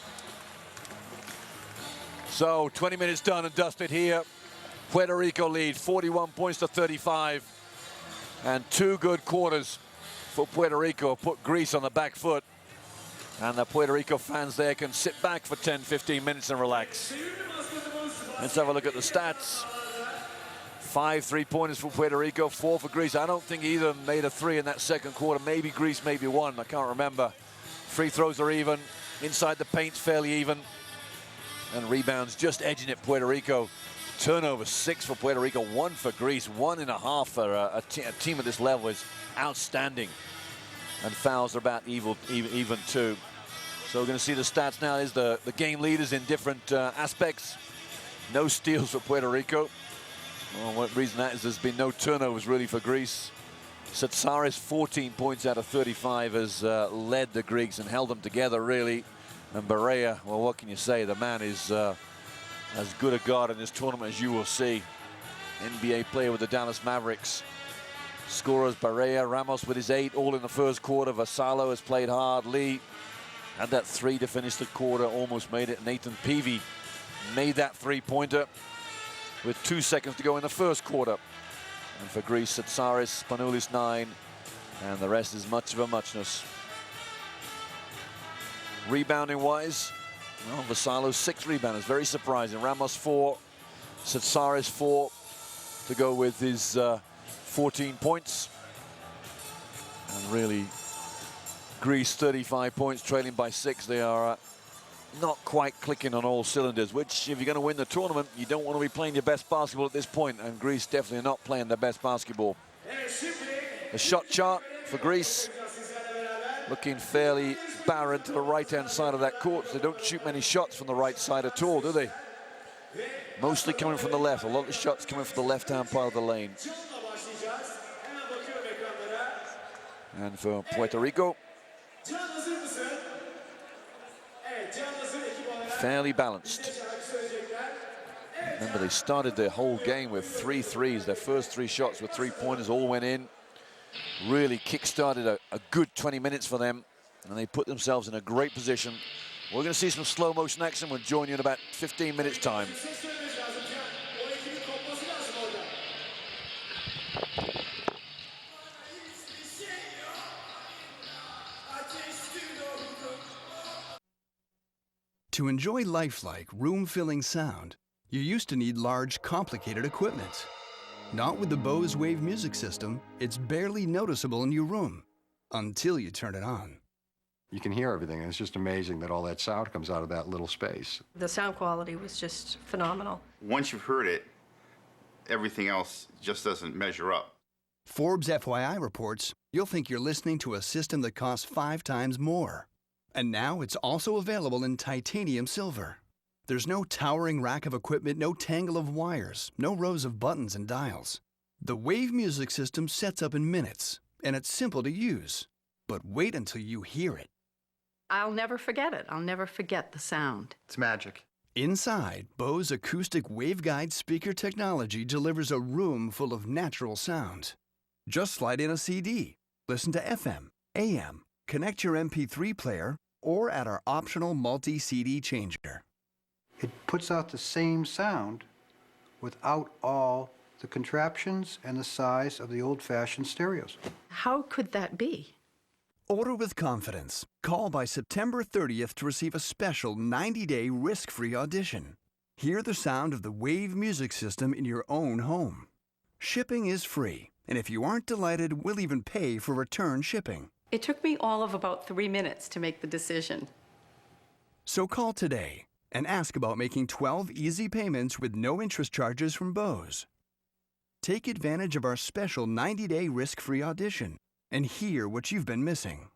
So 20 minutes done and dusted here. Puerto Rico lead 41 points to 35. And 2 good quarters for Puerto Rico. Put Greece on the back foot. And the Puerto Rico fans there can sit back for 10, 15 minutes and relax. Let's have a look at the stats. 5 3-pointers for Puerto Rico, 4 for Greece. I don't think either made a 3 in that second quarter. Maybe Greece, maybe 1. I can't remember. Free throws are even. Inside the paint's fairly even. And rebounds just edging it, Puerto Rico. Turnovers 6 for Puerto Rico, 1 for Greece. 1.5 for a team at this level is outstanding. And fouls are about even too. So we're going to see the stats now. Is the game leaders in different aspects. No steals for Puerto Rico. Well, what reason that is, there's been no turnovers really for Greece. Satsaris, 14 points out of 35, has led the Greeks and held them together really. And Barea, well, what can you say? The man is as good a guard in this tournament as you will see. NBA player with the Dallas Mavericks. Scorers Barea, Ramos with his 8, all in the first quarter. Vassallo has played hard. Lee had that 3 to finish the quarter, almost made it. Nathan Peavy made that 3-pointer with 2 seconds to go in the first quarter. And for Greece, Satsaris, Spanoulis 9, and the rest is much of a muchness. Rebounding-wise, well, Vassallo 6 rebounders, very surprising. Ramos 4, Satsaris 4 to go with his 14 points. And really, Greece 35 points, trailing by 6. They are not quite clicking on all cylinders, which if you're going to win the tournament, you don't want to be playing your best basketball at this point, and Greece definitely are not playing their best basketball. The shot chart for Greece looking fairly barren to the right-hand side of that court. They don't shoot many shots from the right side at all, do they? Mostly coming from the left. A lot of shots coming from the left-hand part of the lane. And for Puerto Rico, fairly balanced. Remember, they started their whole game with 3 threes. Their first 3 shots were 3-pointers, all went in. Really kick-started a good 20 minutes for them, and they put themselves in a great position. We're going to see some slow motion action. We'll join you in about 15 minutes time. To enjoy lifelike, room-filling sound, you used to need large, complicated equipment. Not with the Bose Wave music system. It's barely noticeable in your room until you turn it on. You can hear everything, and it's just amazing that all that sound comes out of that little space. The sound quality was just phenomenal. Once you've heard it, everything else just doesn't measure up. Forbes FYI reports you'll think you're listening to a system that costs 5 times more. And now it's also available in titanium silver. There's no towering rack of equipment, no tangle of wires, no rows of buttons and dials. The Wave music system sets up in minutes, and it's simple to use. But wait until you hear it. I'll never forget it. I'll never forget the sound. It's magic. Inside, Bose acoustic waveguide speaker technology delivers a room full of natural sound. Just slide in a CD, listen to FM, AM, connect your MP3 player, or add our optional multi-CD changer. It puts out the same sound without all the contraptions and the size of the old-fashioned stereos. How could that be? Order with confidence. Call by September 30th to receive a special 90-day risk-free audition. Hear the sound of the Wave music system in your own home. Shipping is free, and if you aren't delighted, we'll even pay for return shipping. It took me all of about 3 minutes to make the decision. So call today and ask about making 12 easy payments with no interest charges from Bose. Take advantage of our special 90-day risk-free audition and hear what you've been missing.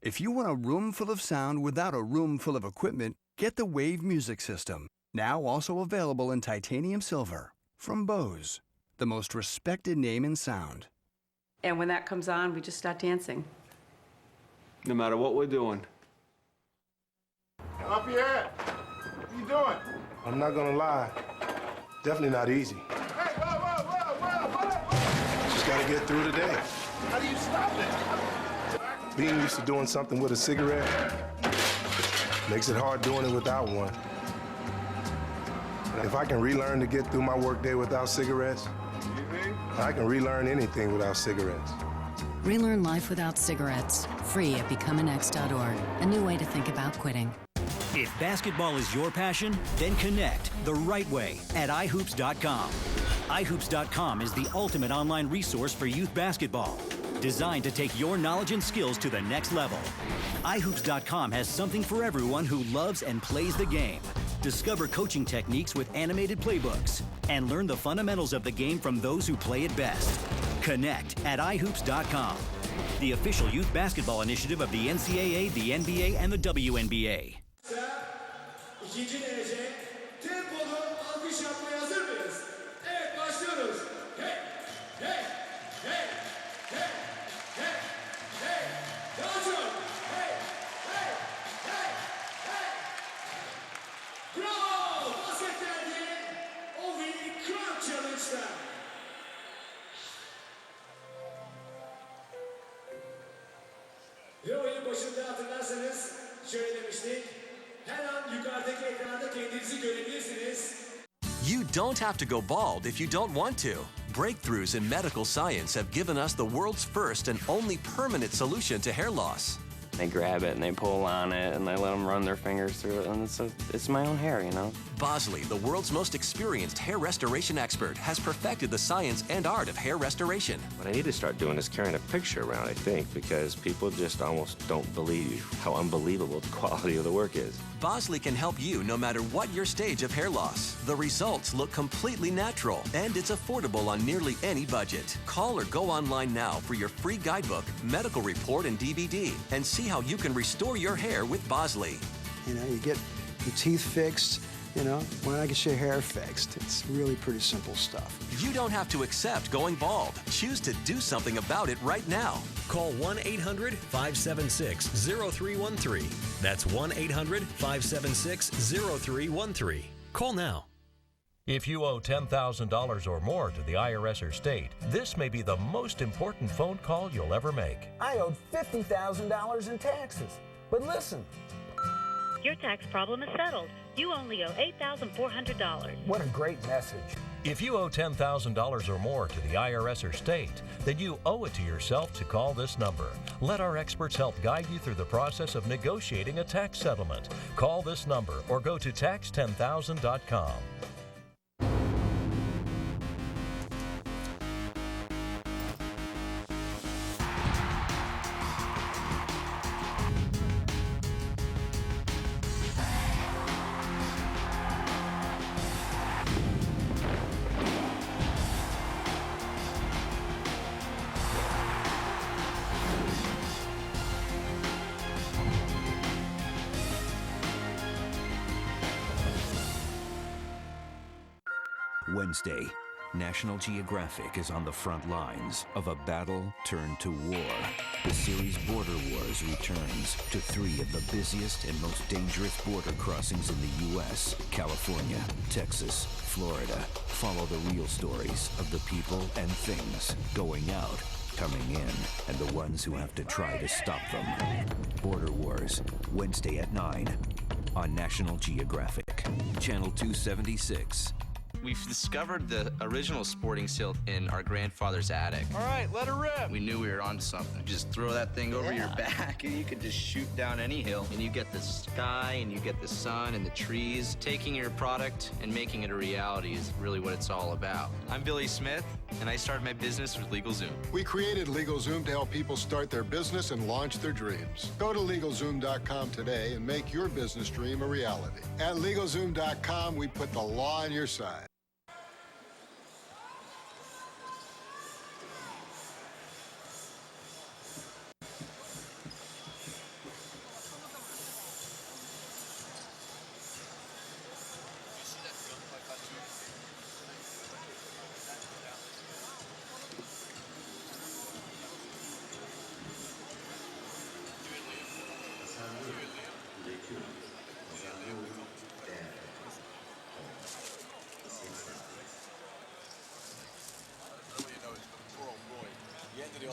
If you want a room full of sound without a room full of equipment, get the Wave music system, now also available in titanium silver, from Bose, the most respected name in sound. And when that comes on, we just start dancing. No matter what we're doing. Up here. What are you doing? I'm not gonna lie. Definitely not easy. Hey, whoa. Just gotta get through the day. How do you stop it? Being used to doing something with a cigarette makes it hard doing it without one. If I can relearn to get through my workday without cigarettes, I can relearn anything without cigarettes. Relearn life without cigarettes. Free at becomeanex.org. A new way to think about quitting. If basketball is your passion, then connect the right way at ihoops.com. ihoops.com is the ultimate online resource for youth basketball, designed to take your knowledge and skills to the next level. ihoops.com has something for everyone who loves and plays the game. Discover coaching techniques with animated playbooks and learn the fundamentals of the game from those who play it best. Connect at ihoops.com, the official youth basketball initiative of the NCAA, the NBA, and the WNBA. İkinci derece tempolu alkış yapmaya hazır mıyız? Evet, başlıyoruz. Hey, hey, hey, hey, hey, hey. Daha çok. Hey, hey, hey, hey. Bravo! Basketlerde Ovi Crunch Challenge'da. Ve oyun başında hatırlarsanız şöyle demiştik. Her an yukarıdaki ekranda kendinizi görebilirsiniz. You don't have to go bald if you don't want to. Breakthroughs in medical science have given us the world's first and only permanent solution to hair loss. They grab it and they pull on it and they let them run their fingers through it, and it's my own hair, you know? Bosley, the world's most experienced hair restoration expert, has perfected the science and art of hair restoration. What I need to start doing is carrying a picture around, I think, because people just almost don't believe how unbelievable the quality of the work is. Bosley can help you no matter what your stage of hair loss. The results look completely natural, and it's affordable on nearly any budget. Call or go online now for your free guidebook, medical report, and DVD, and see how you can restore your hair with Bosley. You know, you get your teeth fixed, you know, when I get your hair fixed. It's really pretty simple stuff. You don't have to accept going bald. Choose to do something about it right now. Call 1-800-576-0313. That's 1-800-576-0313. Call now. If you owe $10,000 or more to the IRS or state, this may be the most important phone call you'll ever make. I owed $50,000 in taxes. But listen. Your tax problem is settled. You only owe $8,400. What a great message. If you owe $10,000 or more to the IRS or state, then you owe it to yourself to call this number. Let our experts help guide you through the process of negotiating a tax settlement. Call this number or go to tax10000.com. Wednesday, National Geographic is on the front lines of a battle turned to war. The series Border Wars returns to 3 of the busiest and most dangerous border crossings in the U.S., California, Texas, Florida. Follow the real stories of the people and things going out, coming in, and the ones who have to try to stop them. Border Wars, Wednesday at 9 on National Geographic, Channel 276. We've discovered the original sporting seal in our grandfather's attic. All right, let her rip. We knew we were onto something. Just throw that thing over your back and you could just shoot down any hill. And you get the sky and you get the sun and the trees. Taking your product and making it a reality is really what it's all about. I'm Billy Smith, and I started my business with LegalZoom. We created LegalZoom to help people start their business and launch their dreams. Go to LegalZoom.com today and make your business dream a reality. At LegalZoom.com, we put the law on your side.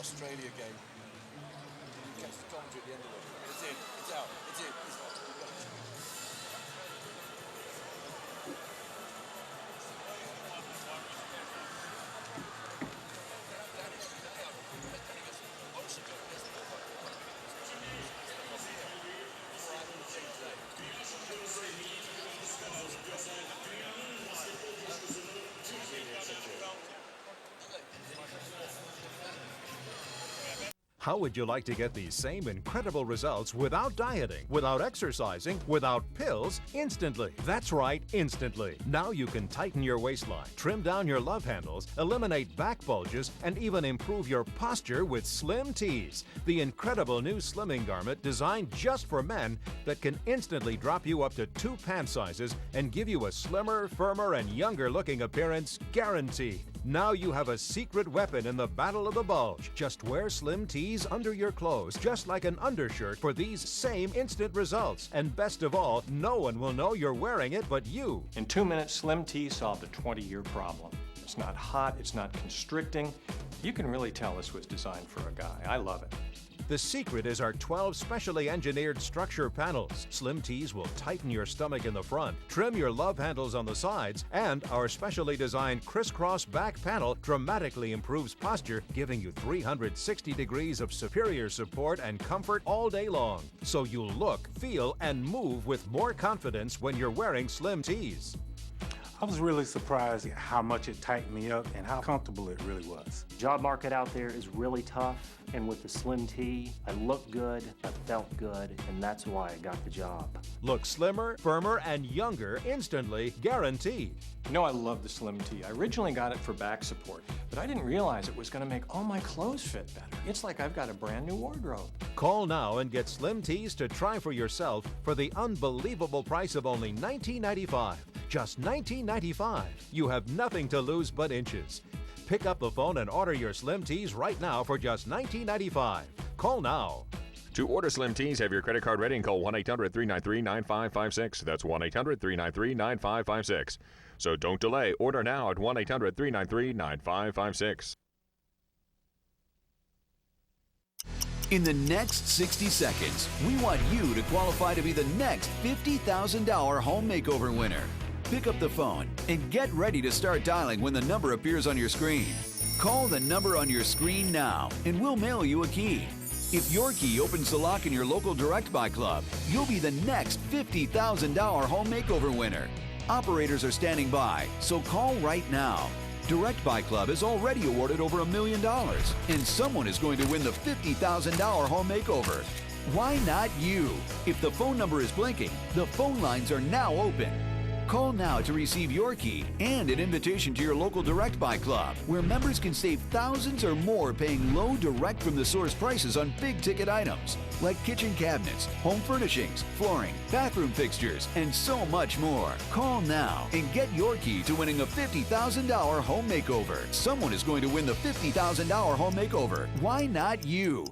Australia game. You catch the commentary at the end of it. It's in, it's out, it's in, it's out. How would you like to get these same incredible results without dieting, without exercising, without pills, instantly? That's right, instantly. Now you can tighten your waistline, trim down your love handles, eliminate back bulges, and even improve your posture with Slim Tees, the incredible new slimming garment designed just for men that can instantly drop you up to 2 pant sizes and give you a slimmer, firmer, and younger-looking appearance guaranteed. Now you have a secret weapon in the battle of the bulge. Just wear Slim Tees under your clothes, just like an undershirt, for these same instant results. And best of all, no one will know you're wearing it but you. In 2 minutes, Slim Tees solved a 20-year problem. It's not hot, it's not constricting. You can really tell this was designed for a guy. I love it. The secret is our 12 specially engineered structure panels. Slim Tees will tighten your stomach in the front, trim your love handles on the sides, and our specially designed crisscross back panel dramatically improves posture, giving you 360 degrees of superior support and comfort all day long. So you'll look, feel, and move with more confidence when you're wearing Slim Tees. I was really surprised at how much it tightened me up and how comfortable it really was. Job market out there is really tough, and with the Slim Tee, I looked good, I felt good, and that's why I got the job. Look slimmer, firmer, and younger instantly, guaranteed. You know I love the Slim Tee. I originally got it for back support, but I didn't realize it was going to make all my clothes fit better. It's like I've got a brand new wardrobe. Call now and get Slim Tees to try for yourself for the unbelievable price of only $19.95. Just $19.95. You have nothing to lose but inches. Pick up the phone and order your Slim Tees right now for just $19.95. Call now. To order Slim Tees, have your credit card ready and call 1-800-393-9556. That's 1-800-393-9556. So don't delay. Order now at 1-800-393-9556. In the next 60 seconds, we want you to qualify to be the next $50,000 home makeover winner. Pick up the phone and get ready to start dialing when the number appears on your screen. Call the number on your screen now and we'll mail you a key. If your key opens the lock in your local Direct Buy Club, you'll be the next $50,000 home makeover winner. Operators are standing by, so call right now. Direct Buy Club has already awarded over $1 million, and someone is going to win the $50,000 home makeover. Why not you? If the phone number is blinking, the phone lines are now open. Call now to receive your key and an invitation to your local Direct Buy Club, where members can save thousands or more paying low direct from the source prices on big ticket items like kitchen cabinets, home furnishings, flooring, bathroom fixtures, and so much more. Call now and get your key to winning a $50,000 home makeover. Someone is going to win the $50,000 home makeover. Why not you?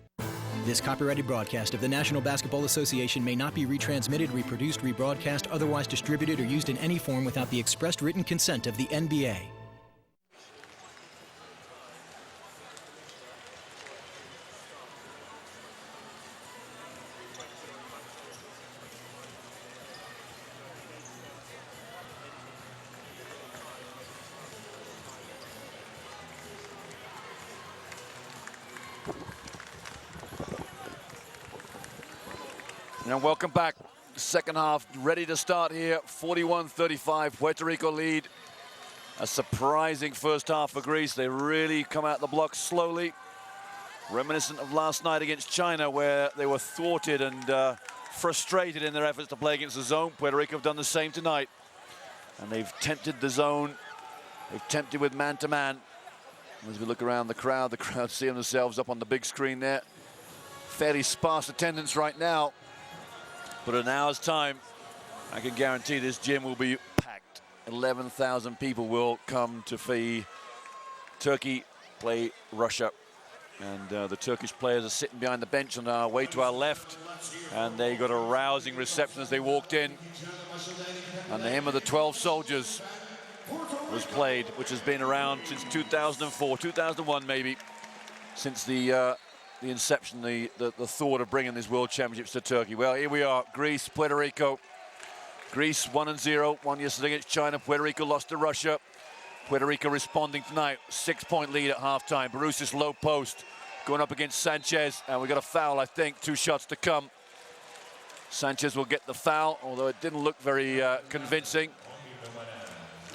This copyrighted broadcast of the National Basketball Association may not be retransmitted, reproduced, rebroadcast, otherwise distributed, or used in any form without the expressed written consent of the NBA. And welcome back. Second half ready to start here. 41-35, Puerto Rico lead. A surprising first half for Greece. They really come out the block slowly. Reminiscent of last night against China, where they were thwarted and frustrated in their efforts to play against the zone. Puerto Rico have done the same tonight. And they've tempted the zone. They've tempted with man-to-man. As we look around the crowd seeing themselves up on the big screen there. Fairly sparse attendance right now. But in an hour's time, I can guarantee this gym will be packed. 11,000 people will come to see Turkey play Russia. And the Turkish players are sitting behind the bench on our way to our left. And they got a rousing reception as they walked in. And the hymn of the 12 soldiers was played, which has been around since 2004, 2001 maybe, since the inception, the thought of bringing these World Championships to Turkey. Well, here we are, Greece, Puerto Rico. Greece 1-0, won yesterday against China. Puerto Rico lost to Russia. Puerto Rico responding tonight, 6-point lead at halftime. Barousis low post, going up against Sanchez, and we got a foul, I think, 2 shots to come. Sanchez will get the foul, although it didn't look very convincing.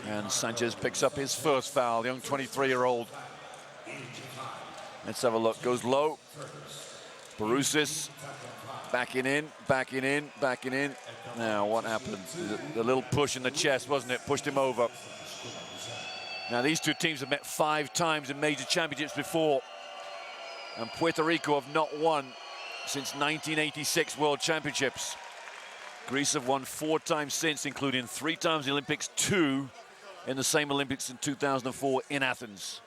And Sanchez picks up his first foul, the young 23-year-old. Let's have a look, goes low. Barousis backing in. Now, what happened? The little push in the chest, wasn't it? Pushed him over. Now, these two teams have met 5 times in major championships before. And Puerto Rico have not won since 1986 World Championships. Greece have won 4 times since, including 3 times in the Olympics, 2 in the same Olympics in 2004 in Athens.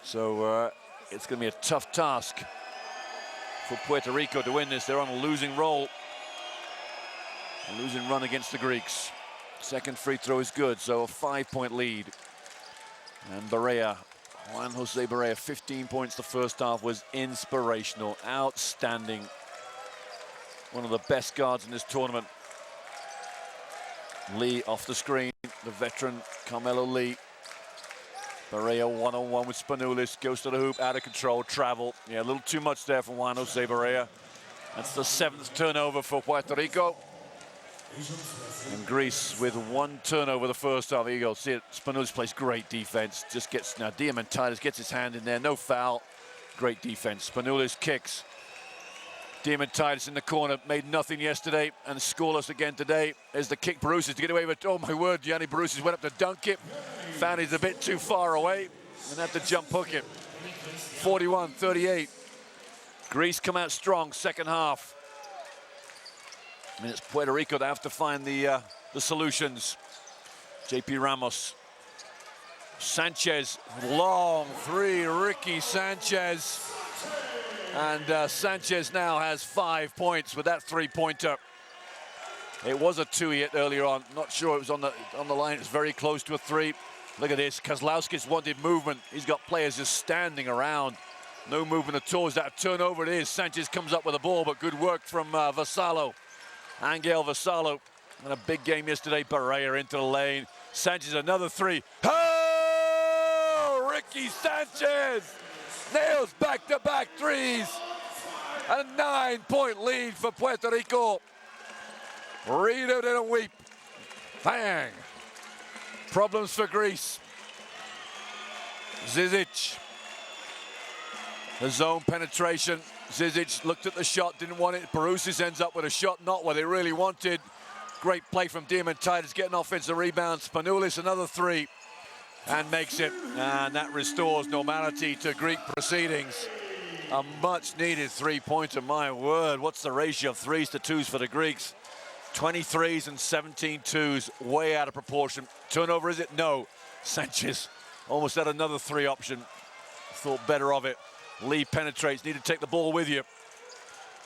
So it's going to be a tough task for Puerto Rico to win this. They're on a losing roll. A losing run against the Greeks. Second free throw is good, so a 5-point lead. And Barea, Juan Jose Barea, 15 points the first half, was inspirational, outstanding. One of the best guards in this tournament. Lee off the screen, the veteran Carmelo Lee. Barea one-on-one with Spanoulis, goes to the hoop, out of control, travel. Yeah, a little too much there for Juan Jose Barea. That's the 7th turnover for Puerto Rico. And Greece with 1 turnover the first half. Here you go, see it, Spanoulis plays great defense. Just gets, now Diamantidis gets his hand in there, no foul. Great defense, Spanoulis kicks. Diamantidis in the corner, made nothing yesterday and scoreless again today. There's the kick, Barousis to get away with, oh my word, Gianni Barousis went up to dunk it. Found he's a bit too far away and had to jump hook it. 41-38. Greece come out strong second half. I mean, it's Puerto Rico that have to find the solutions. JP Ramos. Sanchez, long 3, Ricky Sanchez. And Sanchez now has 5 points with that 3-pointer. It was a 2 he hit earlier on. Not sure it was on the line. It's very close to a 3. Look at this. Kozlowskis wanted movement. He's got players just standing around. No movement at all. Is that a turnover? It is. Sanchez comes up with the ball, but good work from Vassallo. Angel Vassallo had a big game yesterday. Barea into the lane. Sanchez another 3. Oh, Ricky Sanchez nails back-to-back 3s. A 9-point lead for Puerto Rico. Read it and weep. Bang. Problems for Greece. Zizic. The zone penetration. Zizic looked at the shot, didn't want it. Barousis ends up with a shot, not what they really wanted. Great play from Diamantidis, getting offensive rebound. Spanoulis another 3 and makes it. And that restores normality to Greek proceedings. A much-needed 3-pointer, my word. What's the ratio of 3s to 2s for the Greeks? 23s and 17 2s, way out of proportion. Turnover, is it? No. Sanchez almost had another 3 option. Thought better of it. Lee penetrates, need to take the ball with you.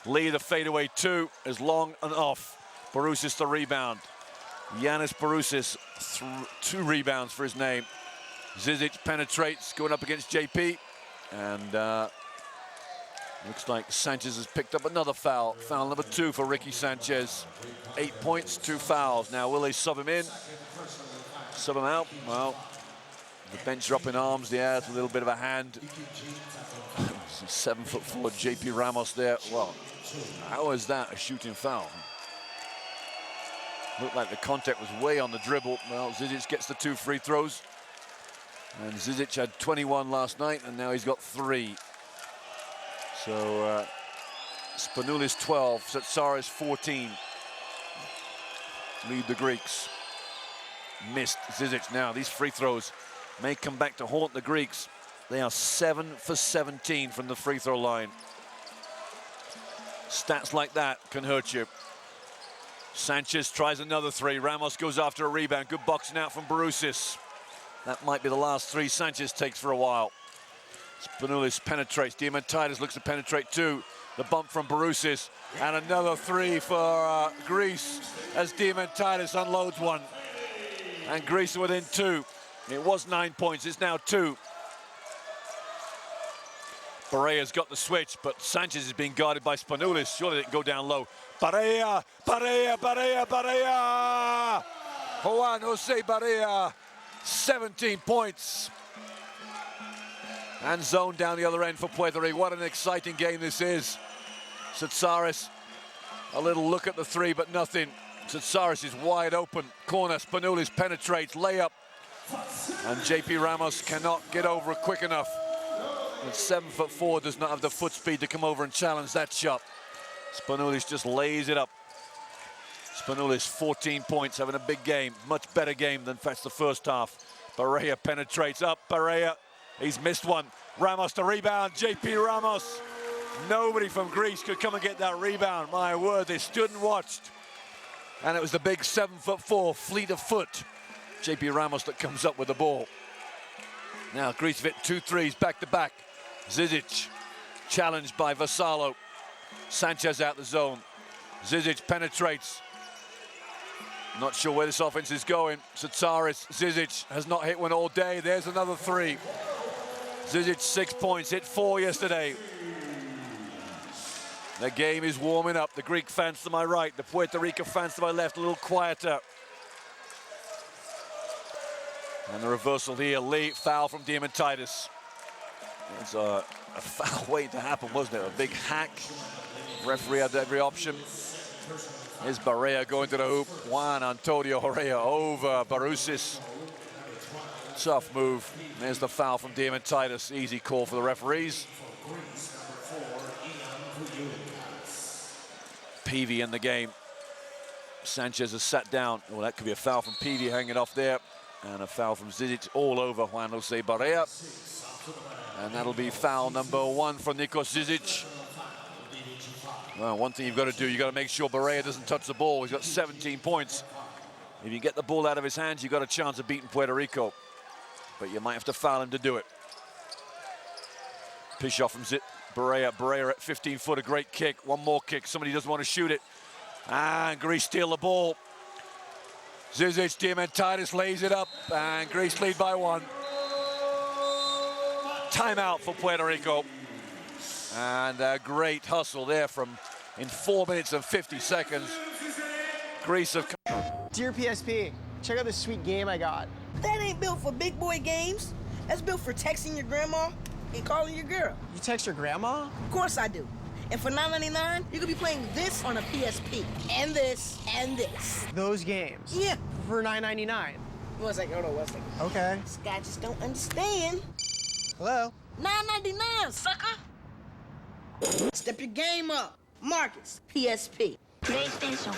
Lee, the fadeaway 2, is long and off. Barousis the rebound. Giannis Barousis, 2 rebounds for his name. Zizic penetrates, going up against JP. And looks like Sanchez has picked up another foul. Foul number 2 for Ricky Sanchez. 8 points, 2 fouls. Now, will they sub him in? Sub him out? Well, the bench are up in arms. The air, a little bit of a hand. 7'4" JP Ramos there. Well, how is that a shooting foul? Looked like the contact was way on the dribble. Well, Zizic gets the 2 free throws. And Zizic had 21 last night, and now he's got 3. So Spanoulis 12, Tsatsaris 14. Lead the Greeks. Missed Zizic now. These free throws may come back to haunt the Greeks. They are 7 for 17 from the free throw line. Stats like that can hurt you. Sanchez tries another 3. Ramos goes after a rebound. Good boxing out from Barousis. That might be the last 3 Sanchez takes for a while. Spanoulis penetrates. Diamantidis looks to penetrate too. The bump from Barousis. And another 3 for Greece as Diamantidis unloads one. And Greece within 2. It was 9 points. It's now 2. Barea's got the switch, but Sanchez is being guarded by Spanoulis. Surely they can go down low. Barea! Juan Jose Barea, 17 points. And zone down the other end for Puerto Rico. What an exciting game this is. Tsatsaris, a little look at the 3, but nothing. Tsatsaris is wide open. Corner, Spanoulis penetrates, layup. And JP Ramos cannot get over it quick enough. And 7'4" does not have the foot speed to come over and challenge that shot. Spanoulis just lays it up. Spanoulis 14 points, having a big game. Much better game than the first half. Barea penetrates up. Barea, he's missed one. Ramos to rebound. JP Ramos. Nobody from Greece could come and get that rebound. My word, they stood and watched. And it was the big 7'4", fleet of foot, JP Ramos, that comes up with the ball. Now Greece hit 2 threes back to back. Zizic challenged by Vassallo. Sanchez out the zone. Zizic penetrates. Not sure where this offense is going. Tsatsaris, Zizic has not hit one all day. There's another 3. Zizic 6 points, hit 4 yesterday. The game is warming up. The Greek fans to my right, the Puerto Rico fans to my left, a little quieter. And the reversal here, late foul from Diamantidis. It's a foul waiting to happen, wasn't it? A big hack. Referee had every option. Here's Barea going to the hoop. Juan Antonio Correa over Barousis. Tough move. There's the foul from Diamantidis. Easy call for the referees. Peavy in the game. Sanchez has sat down. Oh, that could be a foul from Peavy hanging off there. And a foul from Zizic all over Juan Jose Barea. And that'll be foul number 1 for Nikos Zizic. Well, one thing you've got to do, you've got to make sure Barea doesn't touch the ball. He's got 17 points. If you get the ball out of his hands, you've got a chance of beating Puerto Rico. But you might have to foul him to do it. Pish off from Barea. Barea at 15 foot, a great kick. One more kick. Somebody doesn't want to shoot it. And Greece steal the ball. Zizic, Diamantidis lays it up, and Greece lead by 1. Timeout for Puerto Rico. And a great hustle there from in 4 minutes and 50 seconds. Greece have come. Dear PSP, check out this sweet game I got. That ain't built for big boy games. That's built for texting your grandma and calling your girl. You text your grandma? Of course I do. And for $9.99, you could be playing this on a PSP. And this, and this. Those games? Yeah. For $9.99. One second, hold on one second. Okay. This guy just don't understand. Hello? $9.99, sucker. Step your game up. Marcus, PSP. PlayStation.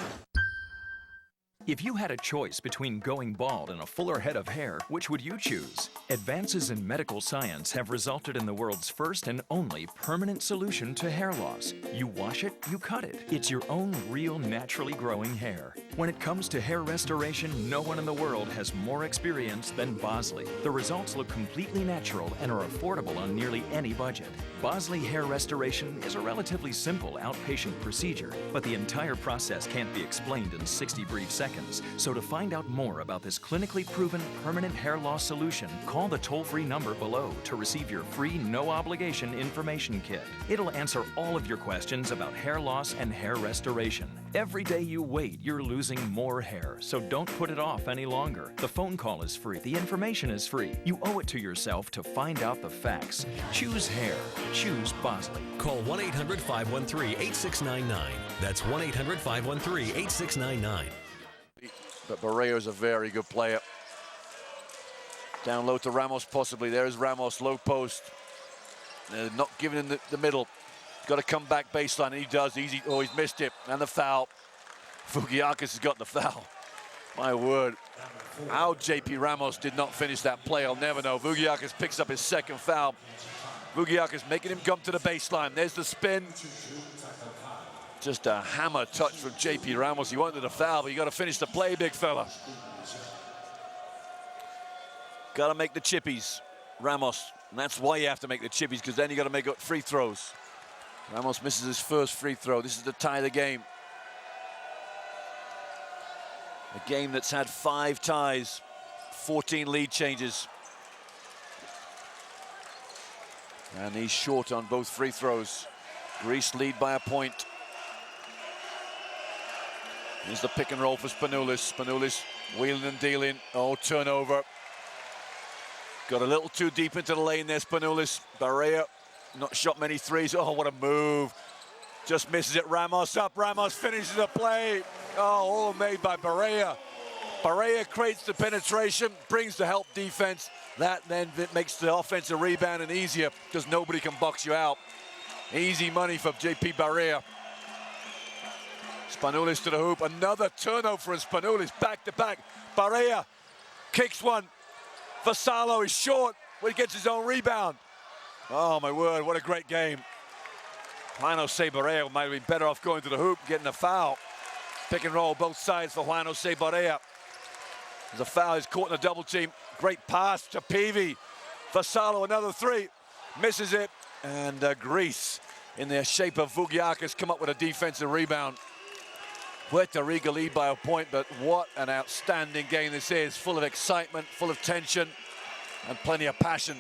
If you had a choice between going bald and a fuller head of hair, which would you choose? Advances in medical science have resulted in the world's first and only permanent solution to hair loss. You wash it, you cut it. It's your own real, naturally growing hair. When it comes to hair restoration, no one in the world has more experience than Bosley. The results look completely natural and are affordable on nearly any budget. Bosley Hair Restoration is a relatively simple outpatient procedure, but the entire process can't be explained in 60 brief seconds. So to find out more about this clinically proven permanent hair loss solution, call the toll-free number below to receive your free no-obligation information kit. It'll answer all of your questions about hair loss and hair restoration. Every day you wait, you're losing more hair, so don't put it off any longer. The phone call is free. The information is free. You owe it to yourself to find out the facts. Choose hair. Choose Bosley. Call 1-800-513-8699. That's 1-800-513-8699. but Barrea is a very good player. Down low to Ramos, possibly. There's Ramos, low post. Not giving him the middle. Got to come back baseline, and he does. Easy. Oh, he's missed it. And the foul. Vugiakis has got the foul. My word. How JP Ramos did not finish that play, I'll never know. Vugiakis picks up his second foul. Vugiakis making him come to the baseline. There's the spin. Just a hammer touch from JP Ramos. He wanted a foul, but you got to finish the play, big fella. Got to make the chippies, Ramos. And that's why you have to make the chippies, because then you got to make free throws. Ramos misses his first free throw. This is to tie the game. A game that's had 5 ties, 14 lead changes. And he's short on both free throws. Greece lead by a point. Here's the pick and roll for Spanoulis. Spanoulis wheeling and dealing. Oh, turnover. Got a little too deep into the lane there, Spanoulis. Barrea not shot many threes. Oh, what a move. Just misses it. Ramos up. Ramos finishes the play. Oh, all made by Barrea. Barrea creates the penetration, brings the help defense. That then makes the offensive rebound and easier because nobody can box you out. Easy money for JP Barrea. Spanoulis to the hoop. Another turnover for Spanoulis. Back to back. Barrea kicks one. Vassallo is short when he gets his own rebound. Oh, my word, what a great game. Juan Jose Barrea might have been better off going to the hoop, getting a foul. Pick and roll, both sides for Juan Jose Barrea. There's a foul, he's caught in a double team. Great pass to Peavy. Vassallo, another three. Misses it. And Greece, in the shape of Vugiakis, come up with a defensive rebound. Puerto Rico lead by a point, but what an outstanding game this is. Full of excitement, full of tension, and plenty of passion.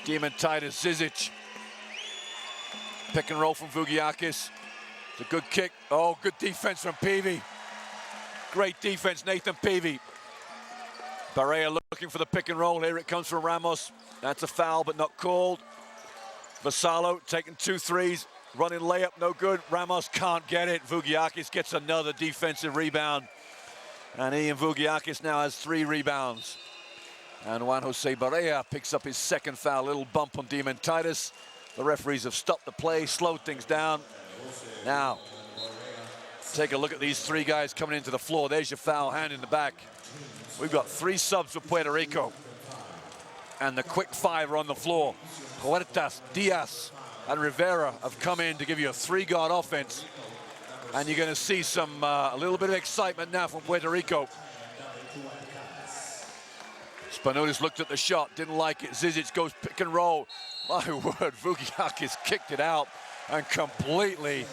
Diamantidis, Zizic. Pick and roll from Vugiakis. It's a good kick. Oh, good defense from Peavy. Great defense, Nathan Peavy. Barrea looking for the pick and roll. Here it comes from Ramos. That's a foul, but not called. Vassallo taking 2 threes. Running layup, no good. Ramos can't get it. Vugiakis gets another defensive rebound. And Ian Vugiakis now has 3 rebounds. And Juan Jose Barrea picks up his second foul. Little bump on Diamantidis. The referees have stopped the play, slowed things down. Now, take a look at these 3 guys coming into the floor. There's your foul, hand in the back. We've got 3 subs for Puerto Rico. And the quick 5 are on the floor. Huertas, Diaz, and Rivera have come in to give you a 3-guard offense. And you're going to see a little bit of excitement now from Puerto Rico. Spanoulis looked at the shot, didn't like it. Zizic goes pick and roll. My word, Vugiakis kicked it out and completely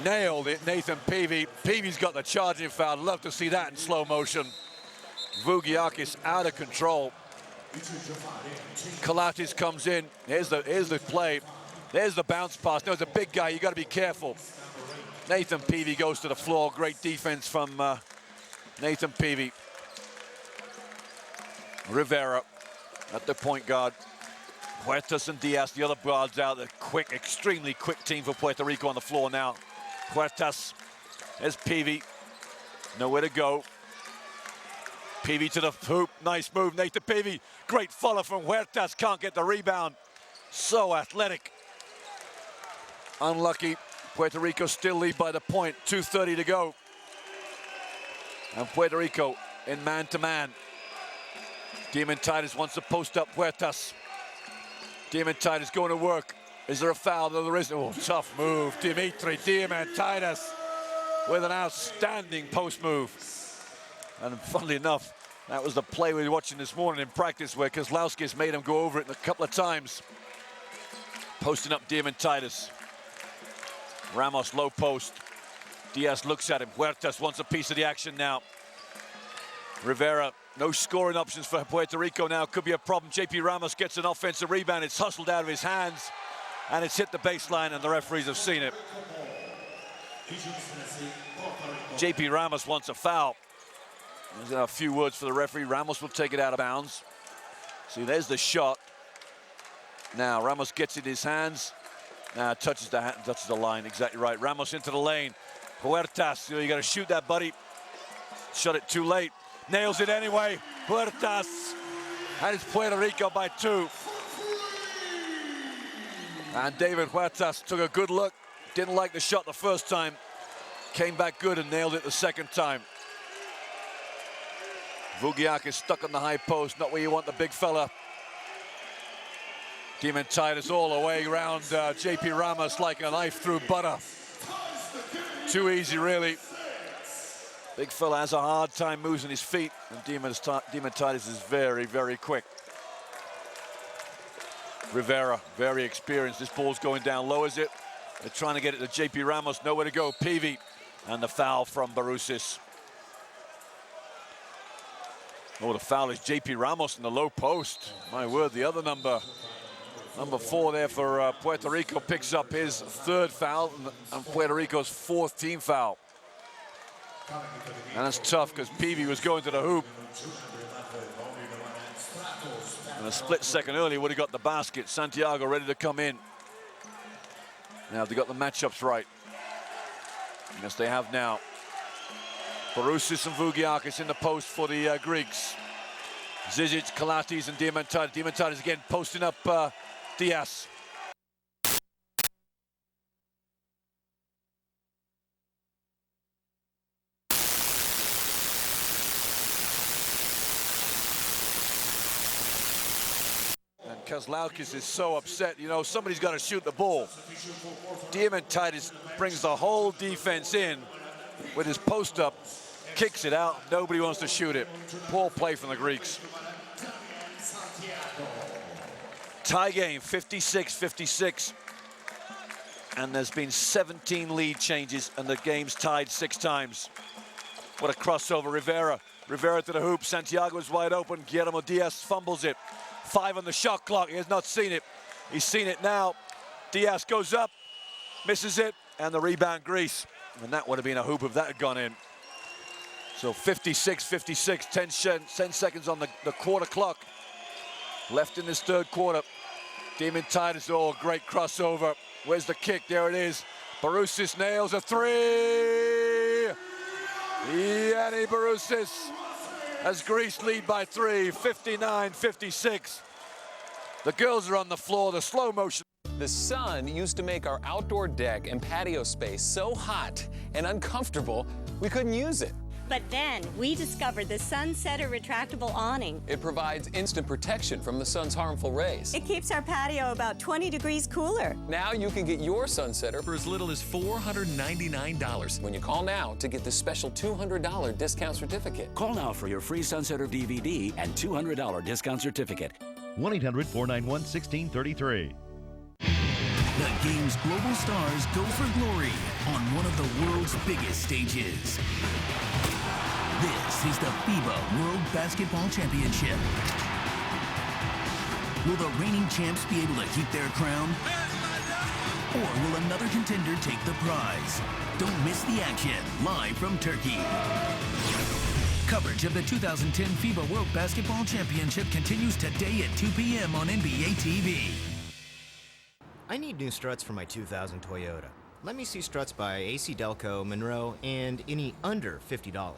nailed it. Nathan Peavy. Peavy's got the charging foul. I'd love to see that in slow motion. Vugiakis out of control. Kalatis comes in. Here's the play. There's the bounce pass. No, it's a big guy. You got to be careful. Nathan Peavy goes to the floor. Great defense from Nathan Peavy. Rivera at the point guard. Huertas and Diaz, the other guards out. The quick, extremely quick team for Puerto Rico on the floor now. Huertas, there's Peavy. Nowhere to go. Peavy to the hoop. Nice move, Nathan Peavy. Great follow from Huertas. Can't get the rebound. So athletic. Unlucky. Puerto Rico still lead by the point. 2:30 to go. And Puerto Rico in man-to-man. Diamantidis wants to post up Huertas. Diamantidis going to work. Is there a foul? No, there isn't. Oh, tough move. Dimitri Diamantidis with an outstanding post move. And funnily enough, that was the play we were watching this morning in practice where Kozlowskis made him go over it a couple of times. Posting up Diamantidis. Ramos low post. Diaz looks at him. Huertas wants a piece of the action now. Rivera, no scoring options for Puerto Rico now. Could be a problem. JP Ramos gets an offensive rebound. It's hustled out of his hands. And it's hit the baseline, and the referees have seen it. JP Ramos wants a foul. There's a few words for the referee. Ramos will take it out of bounds. See, there's the shot. Now, Ramos gets it in his hands. Now, touches the line. Exactly right. Ramos into the lane. Huertas, you got to shoot that, buddy. Shot it too late. Nails it anyway. Huertas. And it's Puerto Rico by 2. And David Huertas took a good look. Didn't like the shot the first time. Came back good and nailed it the second time. Vugiakis stuck on the high post. Not where you want the big fella. Diamantidis all the way around JP Ramos like a knife through butter. Too easy, really. Big fella has a hard time moving his feet, and Diamantidis is very, very quick. Rivera, very experienced. This ball's going down, lowers it. They're trying to get it to JP Ramos, nowhere to go. Peavy, and the foul from Barousis. Oh, the foul is JP Ramos in the low post. My word, the other number 4 there for Puerto Rico picks up his 3rd foul and Puerto Rico's 4th team foul. And that's tough because Peavy was going to the hoop. And a split second earlier would have got the basket. Santiago ready to come in. Now they got the matchups right. Yes, they have now. Barousis and Vugiakis in the post for the Greeks. Zizic, Kalatis, and Diamantidis. Diamantidis again posting up Diaz. And Kazlaukis is so upset. You know, somebody's got to shoot the ball. Diamantidis brings the whole defense in with his post up, kicks it out. Nobody wants to shoot it. Poor play from the Greeks. Tie game, 56-56. And there's been 17 lead changes, and the game's tied 6 times. What a crossover, Rivera. Rivera to the hoop, Santiago is wide open. Guillermo Diaz fumbles it. 5 on the shot clock, he has not seen it. He's seen it now. Diaz goes up, misses it, and the rebound, Greece. And that would have been a hoop if that had gone in. So 56-56, 10 seconds on the quarter clock. Left in this 3rd quarter. Diamantidis, oh, great crossover. Where's the kick? There it is. Barousis nails a 3. Yanni Barousis as Greece lead by 3, 59-56. The girls are on the floor, the slow motion. The sun used to make our outdoor deck and patio space so hot and uncomfortable, we couldn't use it. But then we discovered the Sunsetter retractable awning. It provides instant protection from the sun's harmful rays. It keeps our patio about 20 degrees cooler. Now you can get your Sunsetter for as little as $499 when you call now to get this special $200 discount certificate. Call now for your free Sunsetter DVD and $200 discount certificate. 1-800-491-1633. The game's global stars go for glory on one of the world's biggest stages. This is the FIBA World Basketball Championship. Will the reigning champs be able to keep their crown? Or will another contender take the prize? Don't miss the action, live from Turkey. Coverage of the 2010 FIBA World Basketball Championship continues today at 2 p.m. on NBA TV. I need new struts for my 2000 Toyota. Let me see struts by AC Delco, Monroe, and any under $50.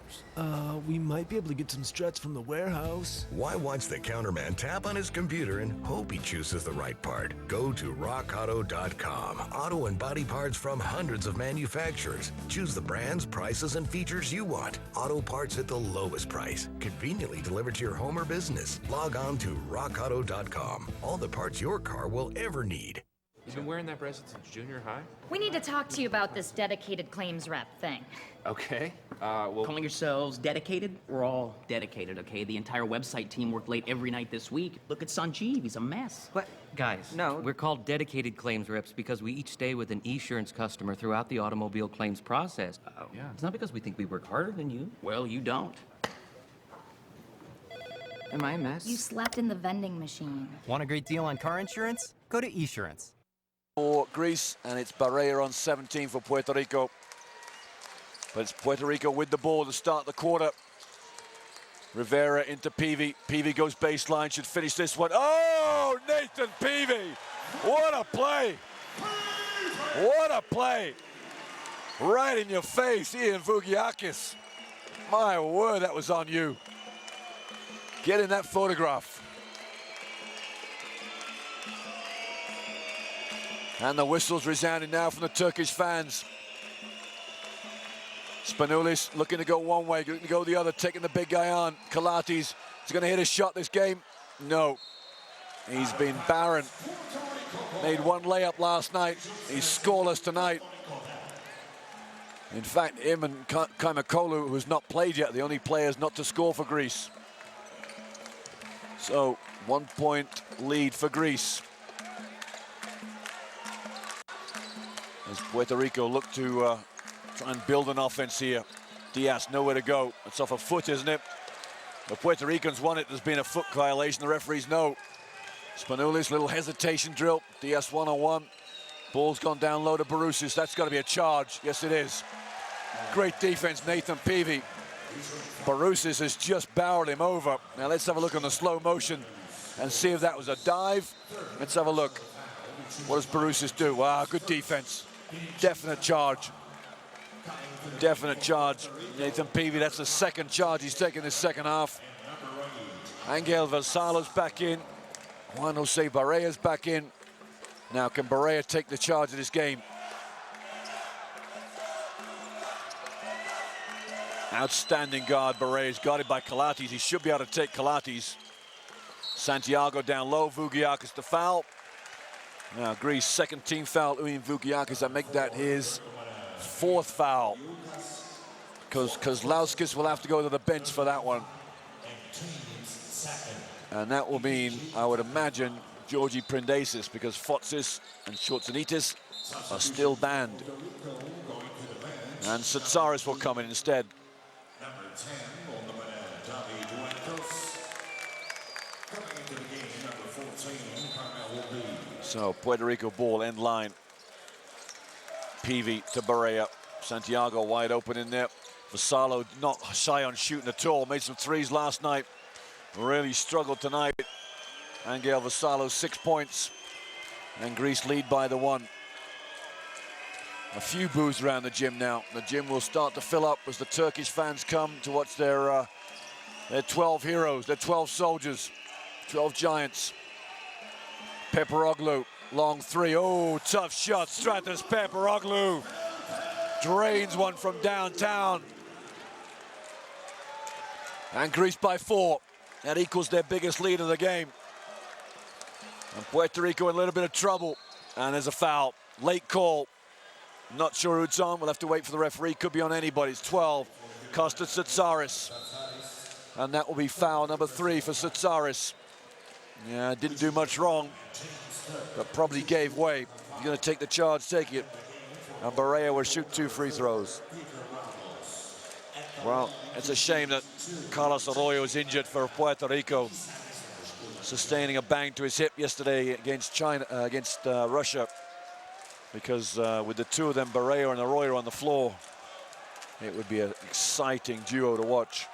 We might be able to get some struts from the warehouse. Why watch the counterman tap on his computer and hope he chooses the right part? Go to rockauto.com. Auto and body parts from hundreds of manufacturers. Choose the brands, prices, and features you want. Auto parts at the lowest price. Conveniently delivered to your home or business. Log on to rockauto.com. All the parts your car will ever need. You've been wearing that bracelet since junior high? We need to talk to you about this dedicated claims rep thing. Okay. Calling yourselves dedicated? We're all dedicated, okay? The entire website team worked late every night this week. Look at Sanjeev, he's a mess. What? Guys, no. We're called dedicated claims reps because we each stay with an Esurance customer throughout the automobile claims process. Yeah. It's not because we think we work harder than you. Well, you don't. Am I a mess? You slept in the vending machine. Want a great deal on car insurance? Go to Esurance. For Greece, and it's Barrea on 17 for Puerto Rico. But it's Puerto Rico with the ball to start the quarter. Rivera into Peavy. Peavy goes baseline, should finish this one. Oh, Nathan Peavy! What a play! What a play! Right in your face, Ian Vugiakis. My word, that was on you. Get in that photograph. And the whistle's resounding now from the Turkish fans. Spanoulis looking to go one way, looking to go the other, taking the big guy on. Kalates is going to hit a shot this game. No. He's been barren. Made one layup last night. He's scoreless tonight. In fact, him and Kaimakolu, who's not played yet, the only players not to score for Greece. So, 1 point lead for Greece. As Puerto Rico look to try and build an offense here. Diaz nowhere to go. It's off a foot, isn't it? The Puerto Ricans want it. There's been a foot violation. The referees know. Spanoulis, little hesitation drill. Diaz one-on-one. Ball's gone down low to Barousis. That's got to be a charge. Yes, it is. Great defense, Nathan Peavy. Barousis has just barreled him over. Now let's have a look on the slow motion and see if that was a dive. Let's have a look. What does Barousis do? Wow, good defense. Definite charge. Definite charge. Nathan Peavy, that's the second charge he's taken this second half. Angel Vasalo's back in. Juan Jose Barrea's back in. Now, can Barea take the charge of this game? Outstanding guard, Barea's guarded by Kalates. He should be able to take Kalates. Santiago down low, Vugiakis the foul. Now, Greece, second team foul, Uyin Vugiakis. I make that his fourth foul. Because Kozlowskis will have to go to the bench for that one. And that will mean, I would imagine, Georgi Prindasis, because Fotsis and Shortsanitis are still banned. And Satsaris will come in instead. So Puerto Rico ball end line. Peavy to Barea. Santiago wide open in there. Vassallo not shy on shooting at all. Made some threes last night. Really struggled tonight. Angel Vassallo 6 points. And Greece lead by the 1. A few boos around the gym now. The gym will start to fill up as the Turkish fans come to watch their 12 heroes, their 12 soldiers, 12 giants. Peperoglu, long three. Oh, tough shot. Stratos Peperoglu drains one from downtown. And Greece by 4. That equals their biggest lead of the game. And Puerto Rico in a little bit of trouble. And there's a foul. Late call. Not sure who it's on. We'll have to wait for the referee. Could be on anybody. It's 12. Kostas Tsatsaris. And that will be foul number 3 for Tsatsaris. Yeah, didn't do much wrong, but probably gave way. You're going to take the charge, take it. And Barea will shoot 2 free throws. Well, it's a shame that Carlos Arroyo is injured for Puerto Rico, sustaining a bang to his hip yesterday against Russia. Because with the two of them, Barea and Arroyo on the floor, it would be an exciting duo to watch.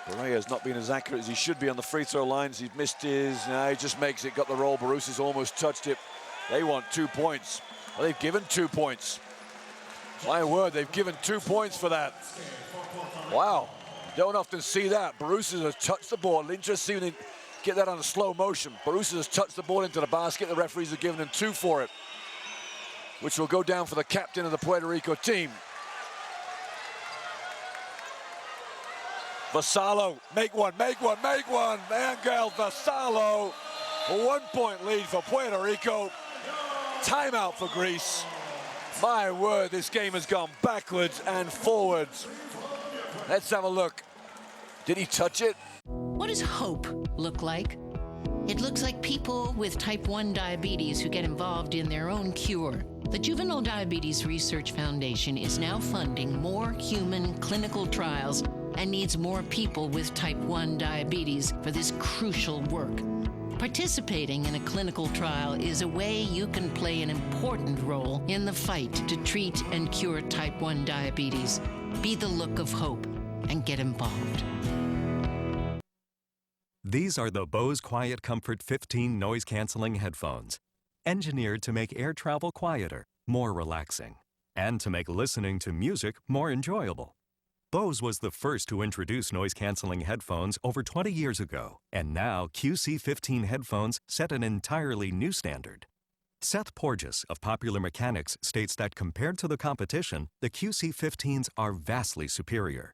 Barea has not been as accurate as he should be on the free throw lines. He's missed his, he just makes it, got the roll. Barousis almost touched it. They want 2 points. Well, they've given 2 points. My word, they've given 2 points for that. Wow, don't often see that. Barousis has touched the ball. Interesting to get that on a slow motion. Barousis has touched the ball into the basket. The referees have given him 2 for it, which will go down for the captain of the Puerto Rico team. Vassallo, make one, make one, make one. Angel Vassallo, a 1 point lead for Puerto Rico. Timeout for Greece. My word, this game has gone backwards and forwards. Let's have a look. Did he touch it? What does hope look like? It looks like people with type 1 diabetes who get involved in their own cure. The Juvenile Diabetes Research Foundation is now funding more human clinical trials and needs more people with type 1 diabetes for this crucial work. Participating in a clinical trial is a way you can play an important role in the fight to treat and cure type 1 diabetes. Be the look of hope and get involved. These are the Bose Quiet Comfort 15 noise-canceling headphones, engineered to make air travel quieter, more relaxing, and to make listening to music more enjoyable. Bose was the first to introduce noise-canceling headphones over 20 years ago, and now QC15 headphones set an entirely new standard. Seth Porges of Popular Mechanics states that compared to the competition, the QC15s are vastly superior.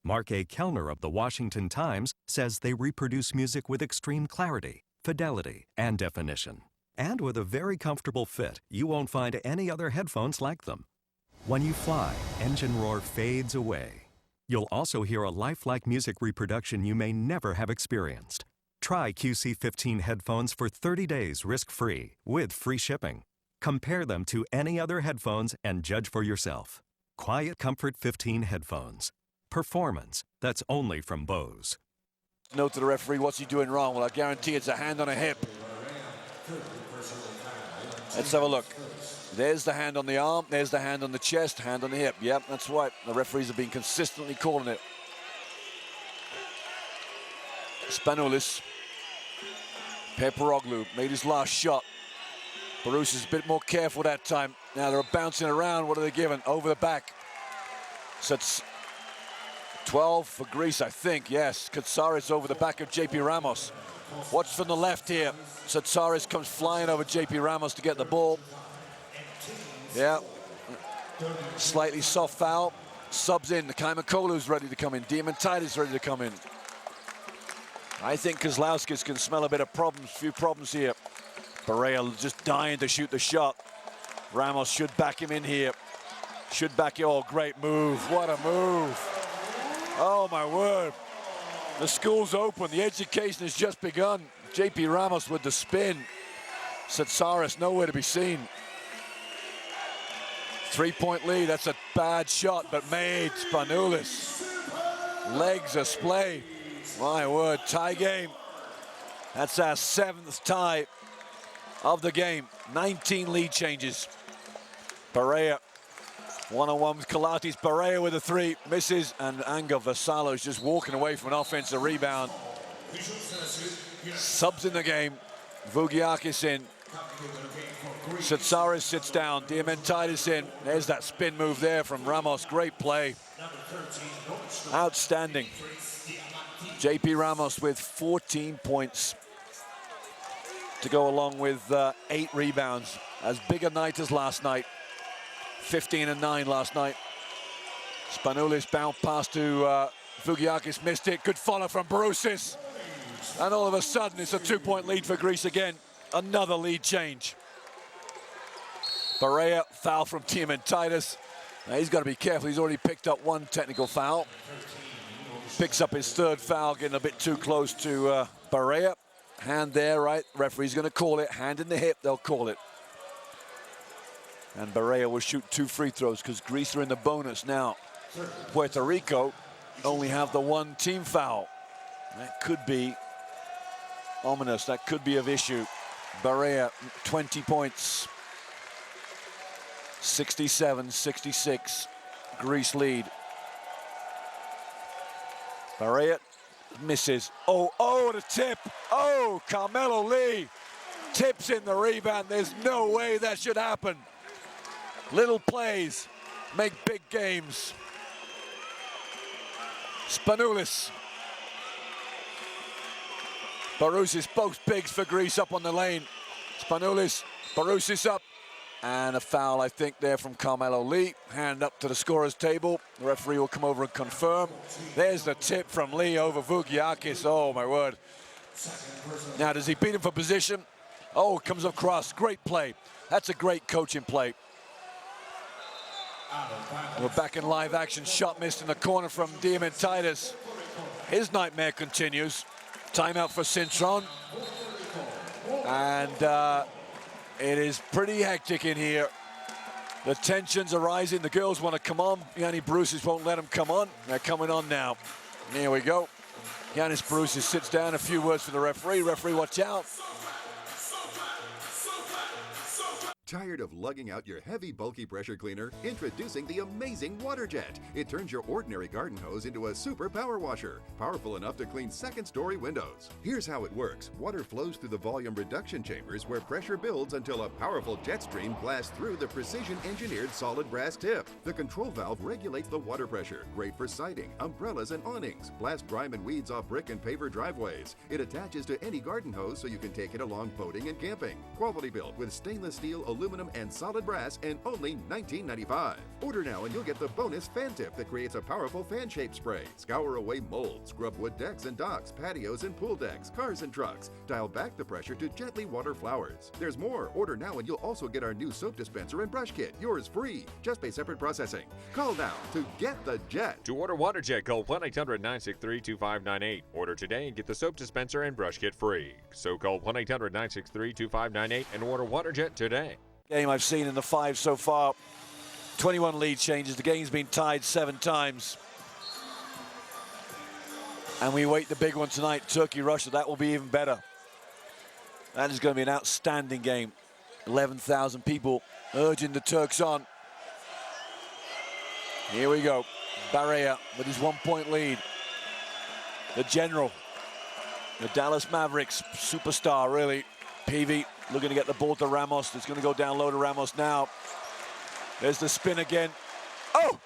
Mark A. Kellner of the Washington Times says they reproduce music with extreme clarity, fidelity, and definition. And with a very comfortable fit, you won't find any other headphones like them. When you fly, engine roar fades away. You'll also hear a lifelike music reproduction you may never have experienced. Try QC15 headphones for 30 days risk-free with free shipping. Compare them to any other headphones and judge for yourself. Quiet Comfort 15 headphones. Performance that's only from Bose. Note to the referee, what's he doing wrong? Well, I guarantee it's a hand on a hip. Let's have a look. There's the hand on the arm, there's the hand on the chest, hand on the hip. Yep, that's right. The referees have been consistently calling it. Spanoulis. Peperoglu made his last shot. Barus is a bit more careful that time. Now they're bouncing around. What are they giving? Over the back. So it's 12 for Greece, I think. Yes, Katsaris over the back of JP Ramos. Watch from the left here. Satsaris comes flying over JP Ramos to get the ball. Yeah, slightly soft foul. Subs in. Kaimakolu's ready to come in. Diamantidis ready to come in. I think Kozlowskis can smell a bit of problems, few problems here. Barea just dying to shoot the shot. Ramos should back him in here. Should back you. Oh, great move. What a move. Oh, my word. The school's open. The education has just begun. JP Ramos with the spin. Satsaris nowhere to be seen. 3-point lead. That's a bad shot, but made. Spanoulis. Legs a splay. My word, tie game. That's our 7th tie of the game. 19 lead changes. Barea, one-on-one with Kalatis. Barea with a 3, misses, and Anga Vasalo's just walking away from an offensive rebound. Subs in the game. Vugiakis in. Satsaris sits down. Diamantidis in. There's that spin move there from Ramos. Great play. Outstanding. JP Ramos with 14 points to go along with 8 rebounds. As big a night as last night. 15 and 9 last night. Spanoulis bounced past to Vugiakis, missed it. Good follow from Barousis. And all of a sudden, it's a 2-point lead for Greece again. Another lead change. Barea, foul from Diamantidis. Now he's got to be careful. He's already picked up 1 technical foul. Picks up his 3rd foul, getting a bit too close to Barea. Hand there, right? Referee's going to call it. Hand in the hip, they'll call it. And Barea will shoot 2 free throws because Greece are in the bonus now. Puerto Rico only have the 1 team foul. That could be ominous. That could be of issue. Barea, 20 points. 67-66. Greece lead. Barea misses. Oh, the tip. Oh, Carmelo Lee tips in the rebound. There's no way that should happen. Little plays make big games. Spanoulis. Barousis, both bigs for Greece up on the lane. Spanoulis, Barousis up. And a foul, I think, there from Carmelo Lee. Hand up to the scorer's table. The referee will come over and confirm. There's the tip from Lee over Vugiakis. Oh, my word. Now, does he beat him for position? Oh, comes across. Great play. That's a great coaching play. We're back in live action. Shot missed in the corner from Diamantidis. His nightmare continues. Timeout for Cintron. And it is pretty hectic in here. The tensions are rising. The girls want to come on. Yanni Barousis won't let them come on. They're coming on now. Here we go. Yannis Barousis sits down. A few words for the referee. Referee, watch out. Tired of lugging out your heavy, bulky pressure cleaner? Introducing the amazing Water Jet. It turns your ordinary garden hose into a super power washer, powerful enough to clean second-story windows. Here's how it works. Water flows through the volume reduction chambers where pressure builds until a powerful jet stream blasts through the precision-engineered solid brass tip. The control valve regulates the water pressure, great for siding, umbrellas, and awnings. Blast grime and weeds off brick and paver driveways. It attaches to any garden hose so you can take it along boating and camping. Quality built with stainless steel, aluminum, and solid brass, and only $19.95. Order now and you'll get the bonus fan tip that creates a powerful fan-shaped spray. Scour away mold, scrub wood decks and docks, patios and pool decks, cars and trucks. Dial back the pressure to gently water flowers. There's more. Order now and you'll also get our new soap dispenser and brush kit. Yours free. Just pay separate processing. Call now to get the Jet. To order Water Jet, call 1-800-963-2598. Order today and get the soap dispenser and brush kit free. So call 1-800-963-2598 and order Water Jet today. Game I've seen in the 5 so far. 21 lead changes. The game's been tied 7 times. And we wait the big one tonight, Turkey-Russia. That will be even better. That is going to be an outstanding game. 11,000 people urging the Turks on. Here we go. Barea with his 1-point lead. The general. The Dallas Mavericks superstar, really. Peavy looking to get the ball to Ramos. It's going to go down low to Ramos now. There's the spin again. Oh!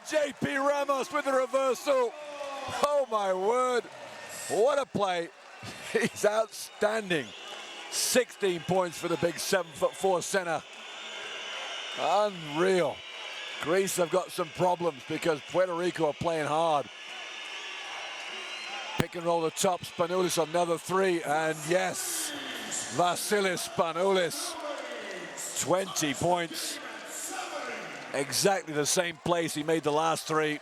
JP Ramos with the reversal. Oh, my word. What a play. He's outstanding. 16 points for the big 7'4" center. Unreal. Greece have got some problems because Puerto Rico are playing hard. Pick and roll the top. Spanoulis another 3. And yes, Vasilis Spanoulis. 20 points. Exactly the same place he made the last 3.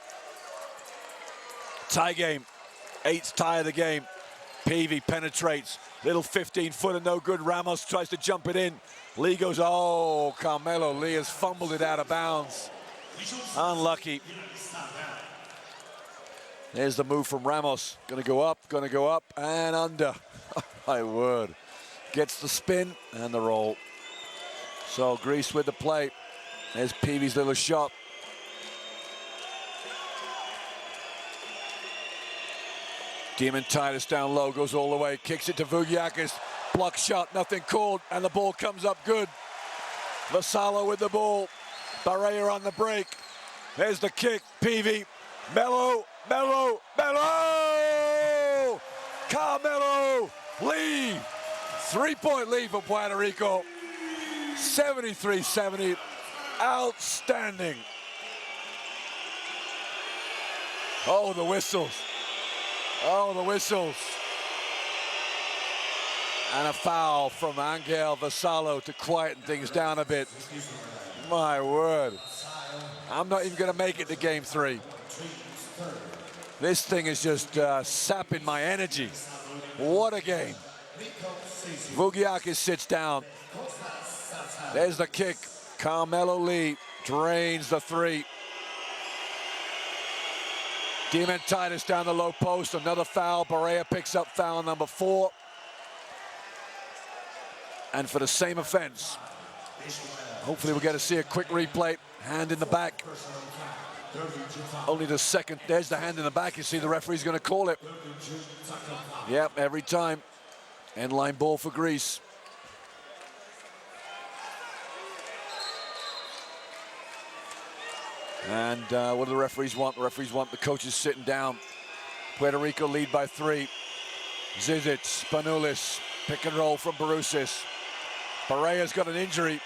Tie game. 8th tie of the game. Peavy penetrates. Little 15-footer, no good. Ramos tries to jump it in. Lee goes, oh, Carmelo Lee has fumbled it out of bounds. Unlucky. There's the move from Ramos. Gonna go up, and under. My word. Gets the spin and the roll. So Greece with the play. There's Peavy's little shot. Diamantidis down low, goes all the way, kicks it to Vugiakis. Block shot, nothing called, and the ball comes up good. Vassallo with the ball. Barea on the break. There's the kick. Peavy. Melo. Carmelo Lee. 3-point lead for Puerto Rico. 73-70. Outstanding. Oh, the whistles. Oh, the whistles. And a foul from Angel Vassallo to quieten things down a bit. My word. I'm not even going to make it to game 3. This thing is just sapping my energy. What a game. Vugiakis sits down. There's the kick. Carmelo Lee drains the 3. Diamantidis down the low post. Another foul. Barea picks up foul number 4. And for the same offense. Hopefully we'll get to see a quick replay. Hand in the back. Only the second. There's the hand in the back. You see the referee's going to call it. Yep, every time. End line ball for Greece. And what do the referees want? The referees want the coaches sitting down. Puerto Rico lead by 3. Zizic, Spanoulis, pick and roll from Barousis. Barea's got an injury.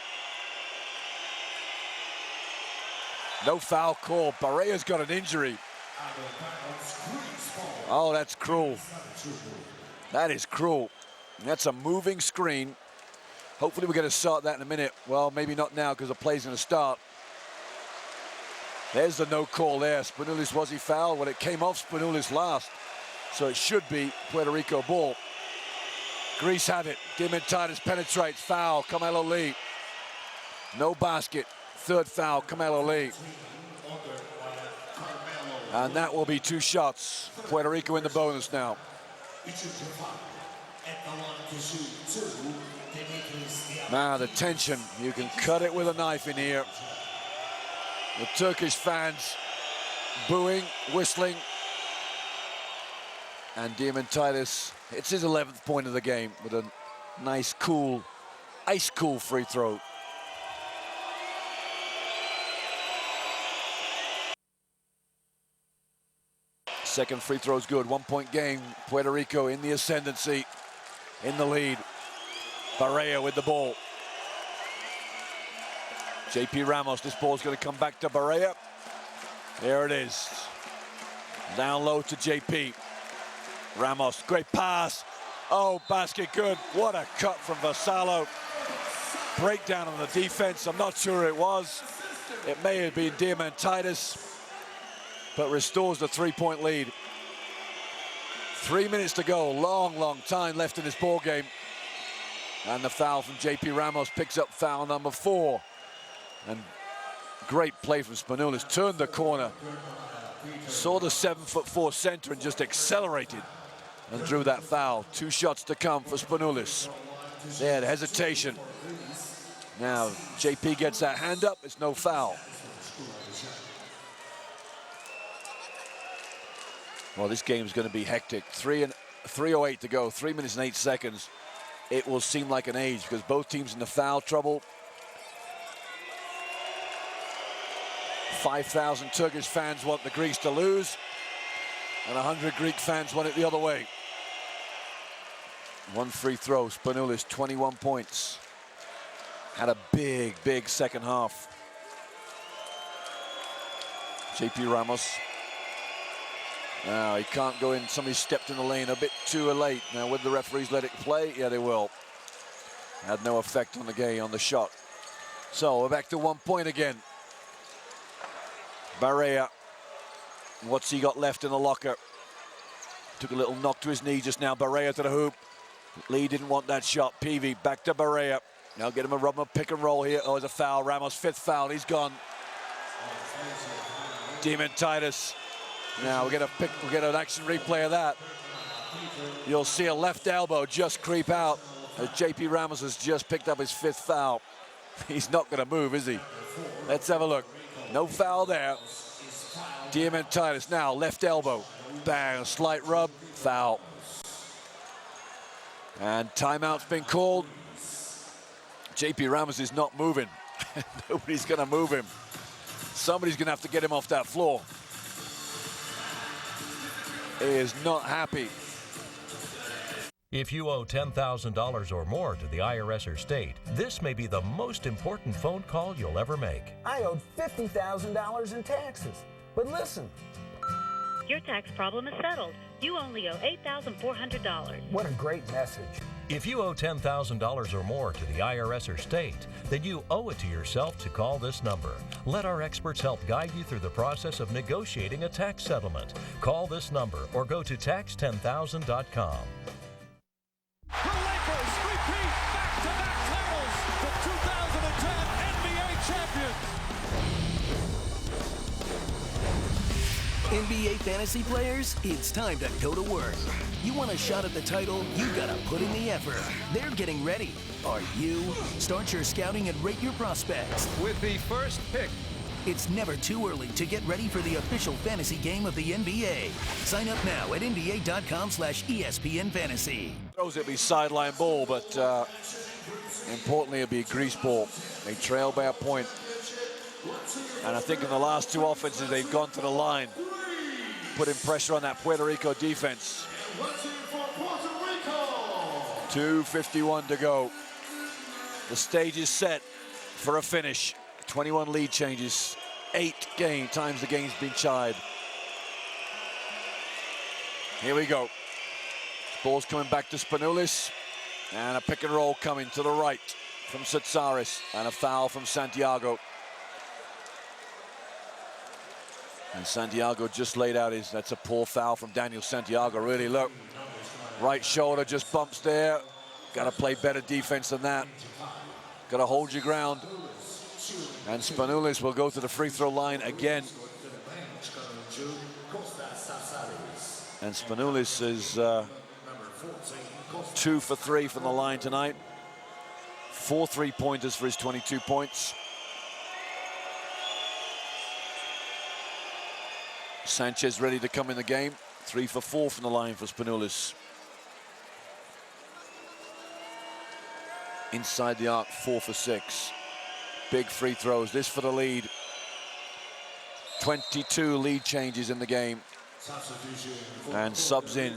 No foul call. Barea's got an injury. Oh, that's cruel. That is cruel. That's a moving screen. Hopefully we're going to start that in a minute. Well, maybe not now because the play's going to start. There's the no call there. Spanoulis, was he fouled? Well, it came off Spanoulis last. So it should be Puerto Rico ball. Greece have it. Diamantidis penetrates. Foul. Carmelo Lee. No basket. 3rd foul. Carmelo Lee. And that will be 2 shots. Puerto Rico in the bonus now. Now the tension, you can cut it with a knife in here. The Turkish fans booing, whistling. And Diamantidis hits his 11th point of the game with a nice, cool, ice-cool free throw. Second free throw is good. 1 point game. Puerto Rico in the ascendancy, in the lead. Barea with the ball. JP Ramos, this ball's going to come back to Barea. There it is. Down low to JP. Ramos, great pass. Oh, basket good. What a cut from Vassallo. Breakdown on the defense. I'm not sure it was. It may have been Diamantidis, but restores the three-point lead. 3 minutes to go. Long, long time left in this ball game. And the foul from JP Ramos picks up foul number 4. And great play from Spanoulis. Turned the corner. Saw the 7'4" center and just accelerated and drew that foul. 2 shots to come for Spanoulis. They had hesitation. Now JP gets that hand up. It's no foul. Well, this game is going to be hectic. 3:08 to go, 3 minutes and 8 seconds. It will seem like an age because both teams in the foul trouble. 5,000 Turkish fans want the Greeks to lose, and 100 Greek fans want it the other way. 1 free throw. Spanoulis, 21 points. Had a big, big second half. JP Ramos. Now he can't go in. Somebody stepped in the lane a bit too late. Now, would the referees let it play? Yeah, they will. Had no effect on the game, on the shot. So we're back to 1 point again. Barea. What's he got left in the locker? Took a little knock to his knee just now. Barea to the hoop. Lee didn't want that shot. Peavy back to Barea. Now get him a rub, a pick and roll here. Oh, it's a foul. Ramos, 5th foul. He's gone. Diamantidis. Now we'll get an action replay of that. You'll see a left elbow just creep out as JP Ramos has just picked up his 5th foul. He's not going to move, is he? Let's have a look. No foul there. Diamantidis now, left elbow. Bang, slight rub, foul. And timeout's been called. JP Ramos is not moving. Nobody's going to move him. Somebody's going to have to get him off that floor. He is not happy. If you owe $10,000 or more to the IRS or state, this may be the most important phone call you'll ever make. I owed $50,000 in taxes. But listen. Your tax problem is settled. You only owe $8,400. What a great message. If you owe $10,000 or more to the IRS or state, then you owe it to yourself to call this number. Let our experts help guide you through the process of negotiating a tax settlement. Call this number or go to tax10000.com. The Lakers repeat back-to-back titles, the 2010 NBA champions. NBA fantasy players, it's time to go to work. You want a shot at the title, you gotta put in the effort. They're getting ready. Are you? Start your scouting and rate your prospects. With the first pick. It's never too early to get ready for the official fantasy game of the NBA. Sign up now at nba.com/ESPN Fantasy. Throws it be sideline ball, but importantly it'll be a Greece ball. They trail by a point. And I think in the last 2 offenses they've gone to the line, putting pressure on that Puerto Rico defense. 2:51 to go. The stage is set for a finish. 21 lead changes, 8 times the game's been tied. Here we go. Ball's coming back to Spanoulis, and a pick and roll coming to the right from Satsaris, and a foul from Santiago. And Santiago just laid out that's a poor foul from Daniel Santiago, really. Look, right shoulder just bumps there. Got to play better defense than that. Got to hold your ground. And Spanoulis will go to the free throw line again. And Spanoulis is 2 for 3 from the line tonight. 4 3-pointers for his 22 points. Sanchez ready to come in the game. 3 for 4 from the line for Spanoulis. Inside the arc, 4 for 6. Big free throws, this for the lead. 22 lead changes in the game. And subs in.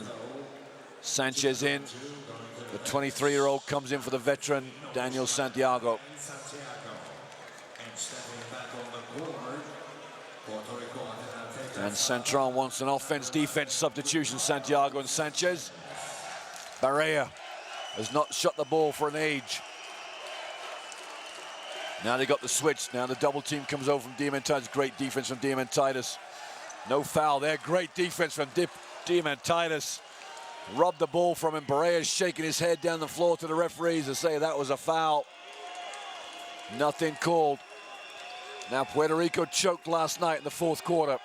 Sanchez in. The 23-year-old comes in for the veteran, Daniel Santiago. And Centron wants an offense-defense substitution, Santiago and Sanchez. Barea has not shot the ball for an age. Now they got the switch. Now the double team comes over from Diamantidis. Great defense from Diamantidis. No foul there. Great defense from Diamantidis. Robbed the ball from him. Barea shaking his head down the floor to the referees to say that was a foul. Nothing called. Now Puerto Rico choked last night in the fourth quarter.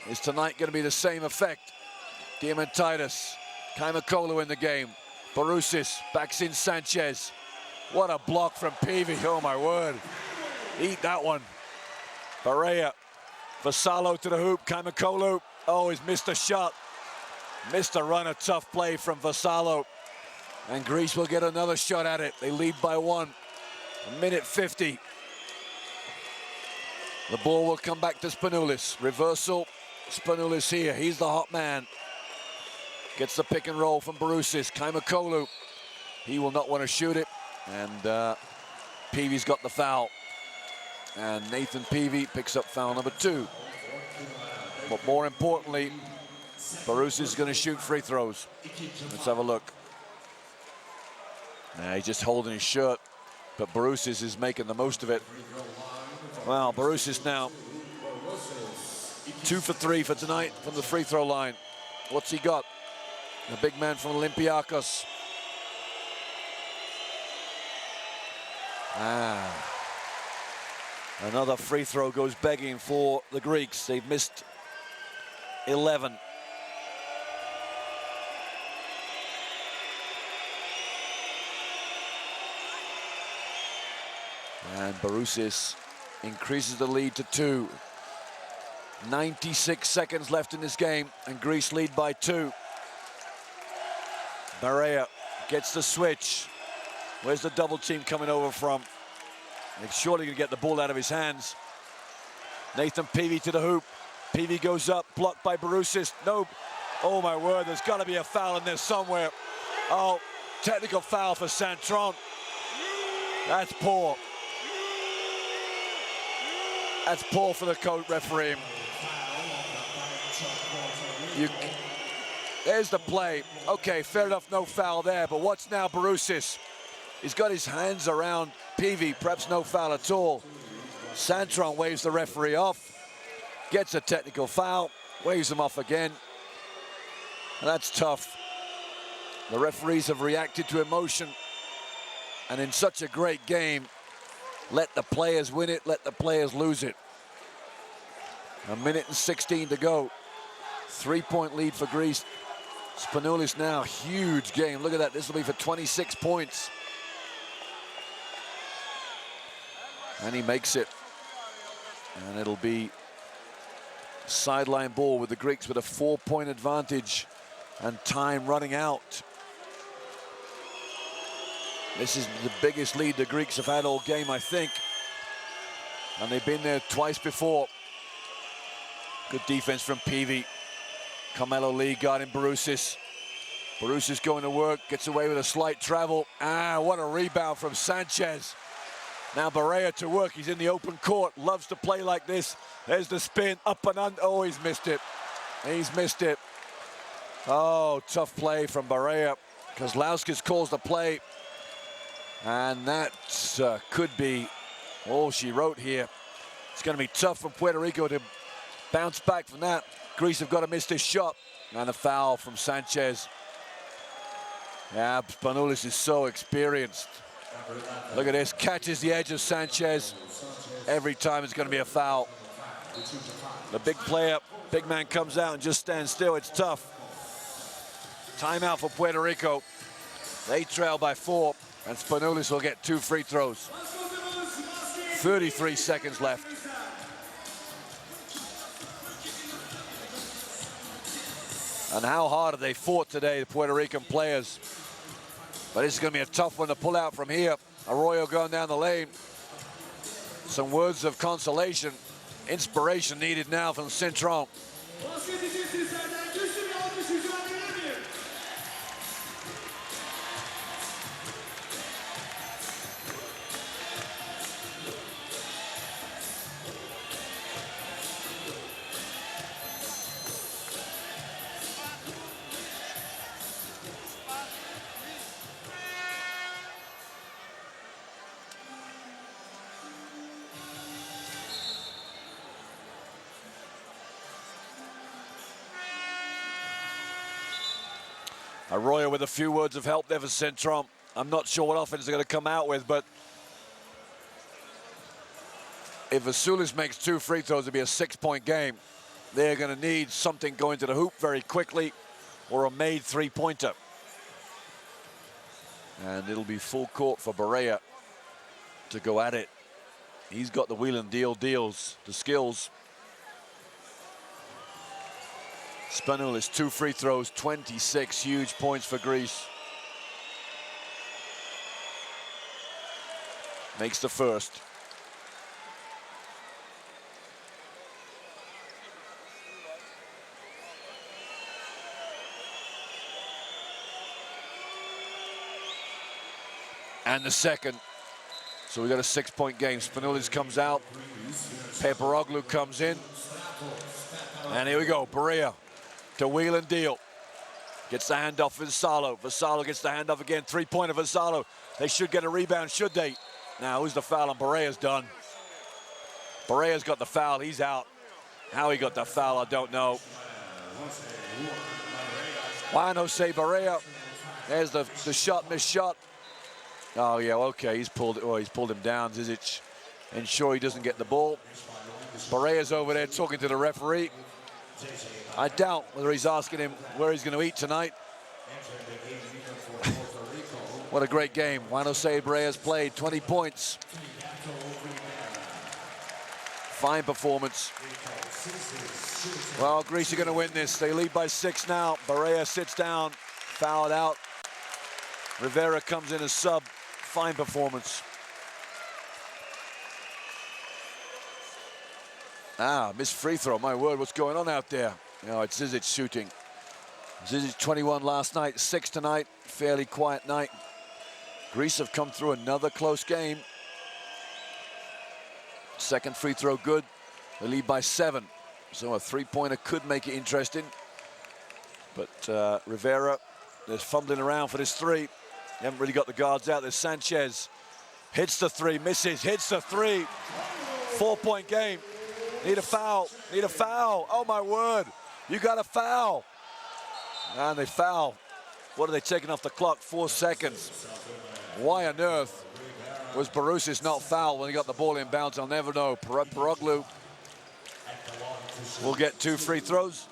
Is tonight going to be the same effect? Diamantidis, Kaimakolu in the game. Barusis backs in Sanchez. What a block from Peavy, oh my word. Eat that one. Barea, Vassallo to the hoop, Kaimakolu. Oh, he's missed a shot. Missed a run, a tough play from Vassallo. And Greece will get another shot at it. They lead by 1. 1:50. The ball will come back to Spanoulis. Reversal, Spanoulis here, he's the hot man. Gets the pick and roll from Barusis. Kaimakolu, he will not want to shoot it. And Peavy's got the foul. And Nathan Peavy picks up foul number 2. But more importantly, Barusis is going to shoot free throws. Let's have a look. He's just holding his shirt, but Barusis is making the most of it. Well, Barusis now 2 for 3 for tonight from the free throw line. What's he got? The big man from Olympiacos. Another free throw goes begging for the Greeks. They've missed 11. And Barusis increases the lead to 2. 96 seconds left in this game, and Greece lead by 2. Barea gets the switch. Where's the double team coming over from? They're surely gonna get the ball out of his hands. Nathan Peavy to the hoop. Peavy goes up, blocked by Barusis. Nope. Oh my word, there's gotta be a foul in there somewhere. Oh, technical foul for Centron. That's poor. That's poor for the coach referee. There's the play. Okay, fair enough, no foul there, but what's now Barusis? He's got his hands around Peavy, perhaps no foul at all. Centron waves the referee off, gets a technical foul, waves him off again. And that's tough. The referees have reacted to emotion, and in such a great game, let the players win it, let the players lose it. 1:16 to go. 3-point lead for Greece. Spanoulis now, huge game. Look at that, this will be for 26 points. And he makes it. And it'll be sideline ball with the Greeks with a 4-point advantage and time running out. This is the biggest lead the Greeks have had all game, I think. And they've been there twice before. Good defense from Peavy. Carmelo Lee guarding Barusis. Barusis going to work, gets away with a slight travel. What a rebound from Sanchez. Now Barea to work, he's in the open court, loves to play like this. There's the spin, up and under. Oh, he's missed it. He's missed it. Oh, tough play from Barea. Kozlauskas calls the play. And that could be all she wrote here. It's going to be tough for Puerto Rico to bounce back from that. Greece have got to miss this shot. And a foul from Sanchez. Yeah, Spanoulis is so experienced. Look at this, catches the edge of Sanchez. Every time it's going to be a foul. The big player, big man comes out and just stands still. It's tough. Timeout for Puerto Rico. They trail by 4. And Spanoulis will get 2 free throws. 33 seconds left. And how hard have they fought today, the Puerto Rican players. But this is going to be a tough one to pull out from here. Arroyo going down the lane. Some words of consolation. Inspiration needed now from Cintron. Arroyo with a few words of help there for Cintron. I'm not sure what offense they're going to come out with, but if Vassoulis makes 2 free throws, it'll be a 6-point game. They're going to need something going to the hoop very quickly or a made 3-pointer. And it'll be full court for Barea to go at it. He's got the wheel and deal deals, the skills. Spanoulis, 2 free throws, 26 huge points for Greece. Makes the first. And the second. So we got a 6-point game. Spanoulis comes out. Peperoglu comes in. And here we go, Barea to wheel and deal. Gets the handoff for Vassallo. Vassallo gets the handoff again. 3-pointer for Vassallo. They should get a rebound, should they? Now, who's the foul on Barea's done? Barea's got the foul. He's out. How he got the foul, I don't know. Juan Jose Barea. There's the shot, missed shot. Oh, yeah, okay. He's pulled him down. Zizic ensure he doesn't get the ball. Barea's over there talking to the referee. I doubt whether he's asking him where he's going to eat tonight. What a great game. Juan Jose Barea's played 20 points. Fine performance. Well, Greece are going to win this. They lead by 6 now. Barea sits down, fouled out. Rivera comes in as sub. Fine performance. Missed free throw. My word, what's going on out there? You know, it's Zizic shooting. Zizic 21 last night, 6 tonight. Fairly quiet night. Greece have come through another close game. Second free throw good. They lead by 7. So a 3-pointer could make it interesting. But Rivera, they're fumbling around for this 3. They haven't really got the guards out. There's Sanchez. Hits the 3, misses, hits the 3. 4-point game. Need a foul, need a foul. Oh my word, you got a foul. And they foul. What are they taking off the clock? 4 seconds. Why on earth was Barousis not fouled when he got the ball in bounds? I'll never know. Peroglu will get 2 free throws.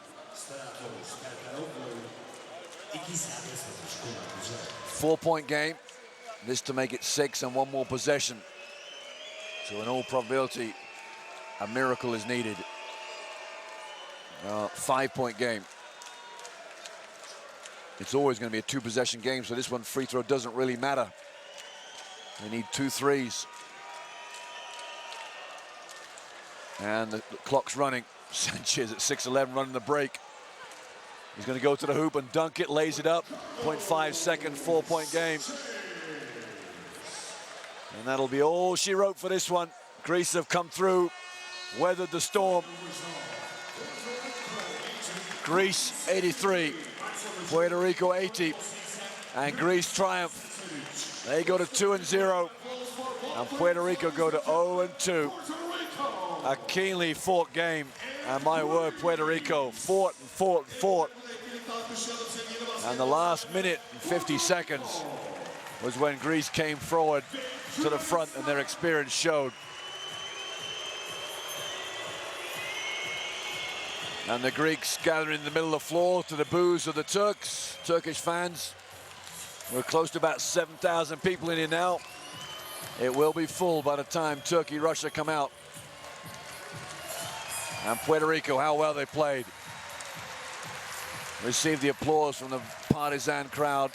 4-point game. This to make it 6 and 1 more possession. So in all probability, a miracle is needed. 5-point game. It's always going to be a 2-possession game, so this one free throw doesn't really matter. They need 2 threes. And the clock's running. Sanchez at 6'11", running the break. He's going to go to the hoop and dunk it, lays it up. 0.5 second, 4-point game. And that'll be all she wrote for this one. Greece have come through, weathered the storm. Greece 83, Puerto Rico 80, and Greece triumph. They go to 2-0, and Puerto Rico go to 0-2. A keenly fought game, and my word, Puerto Rico fought and fought and fought. And the last minute and 50 seconds was when Greece came forward to the front and their experience showed. And the Greeks gathering in the middle of the floor to the boos of the Turkish fans. We're close to about 7,000 people in here now. It will be full by the time Turkey, Russia come out. And Puerto Rico, how well they played. Received the applause from the partisan crowd.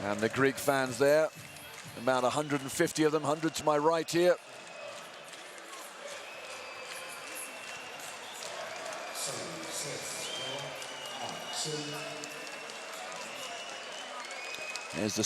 And the Greek fans there, about 150 of them, 100 to my right here. There's the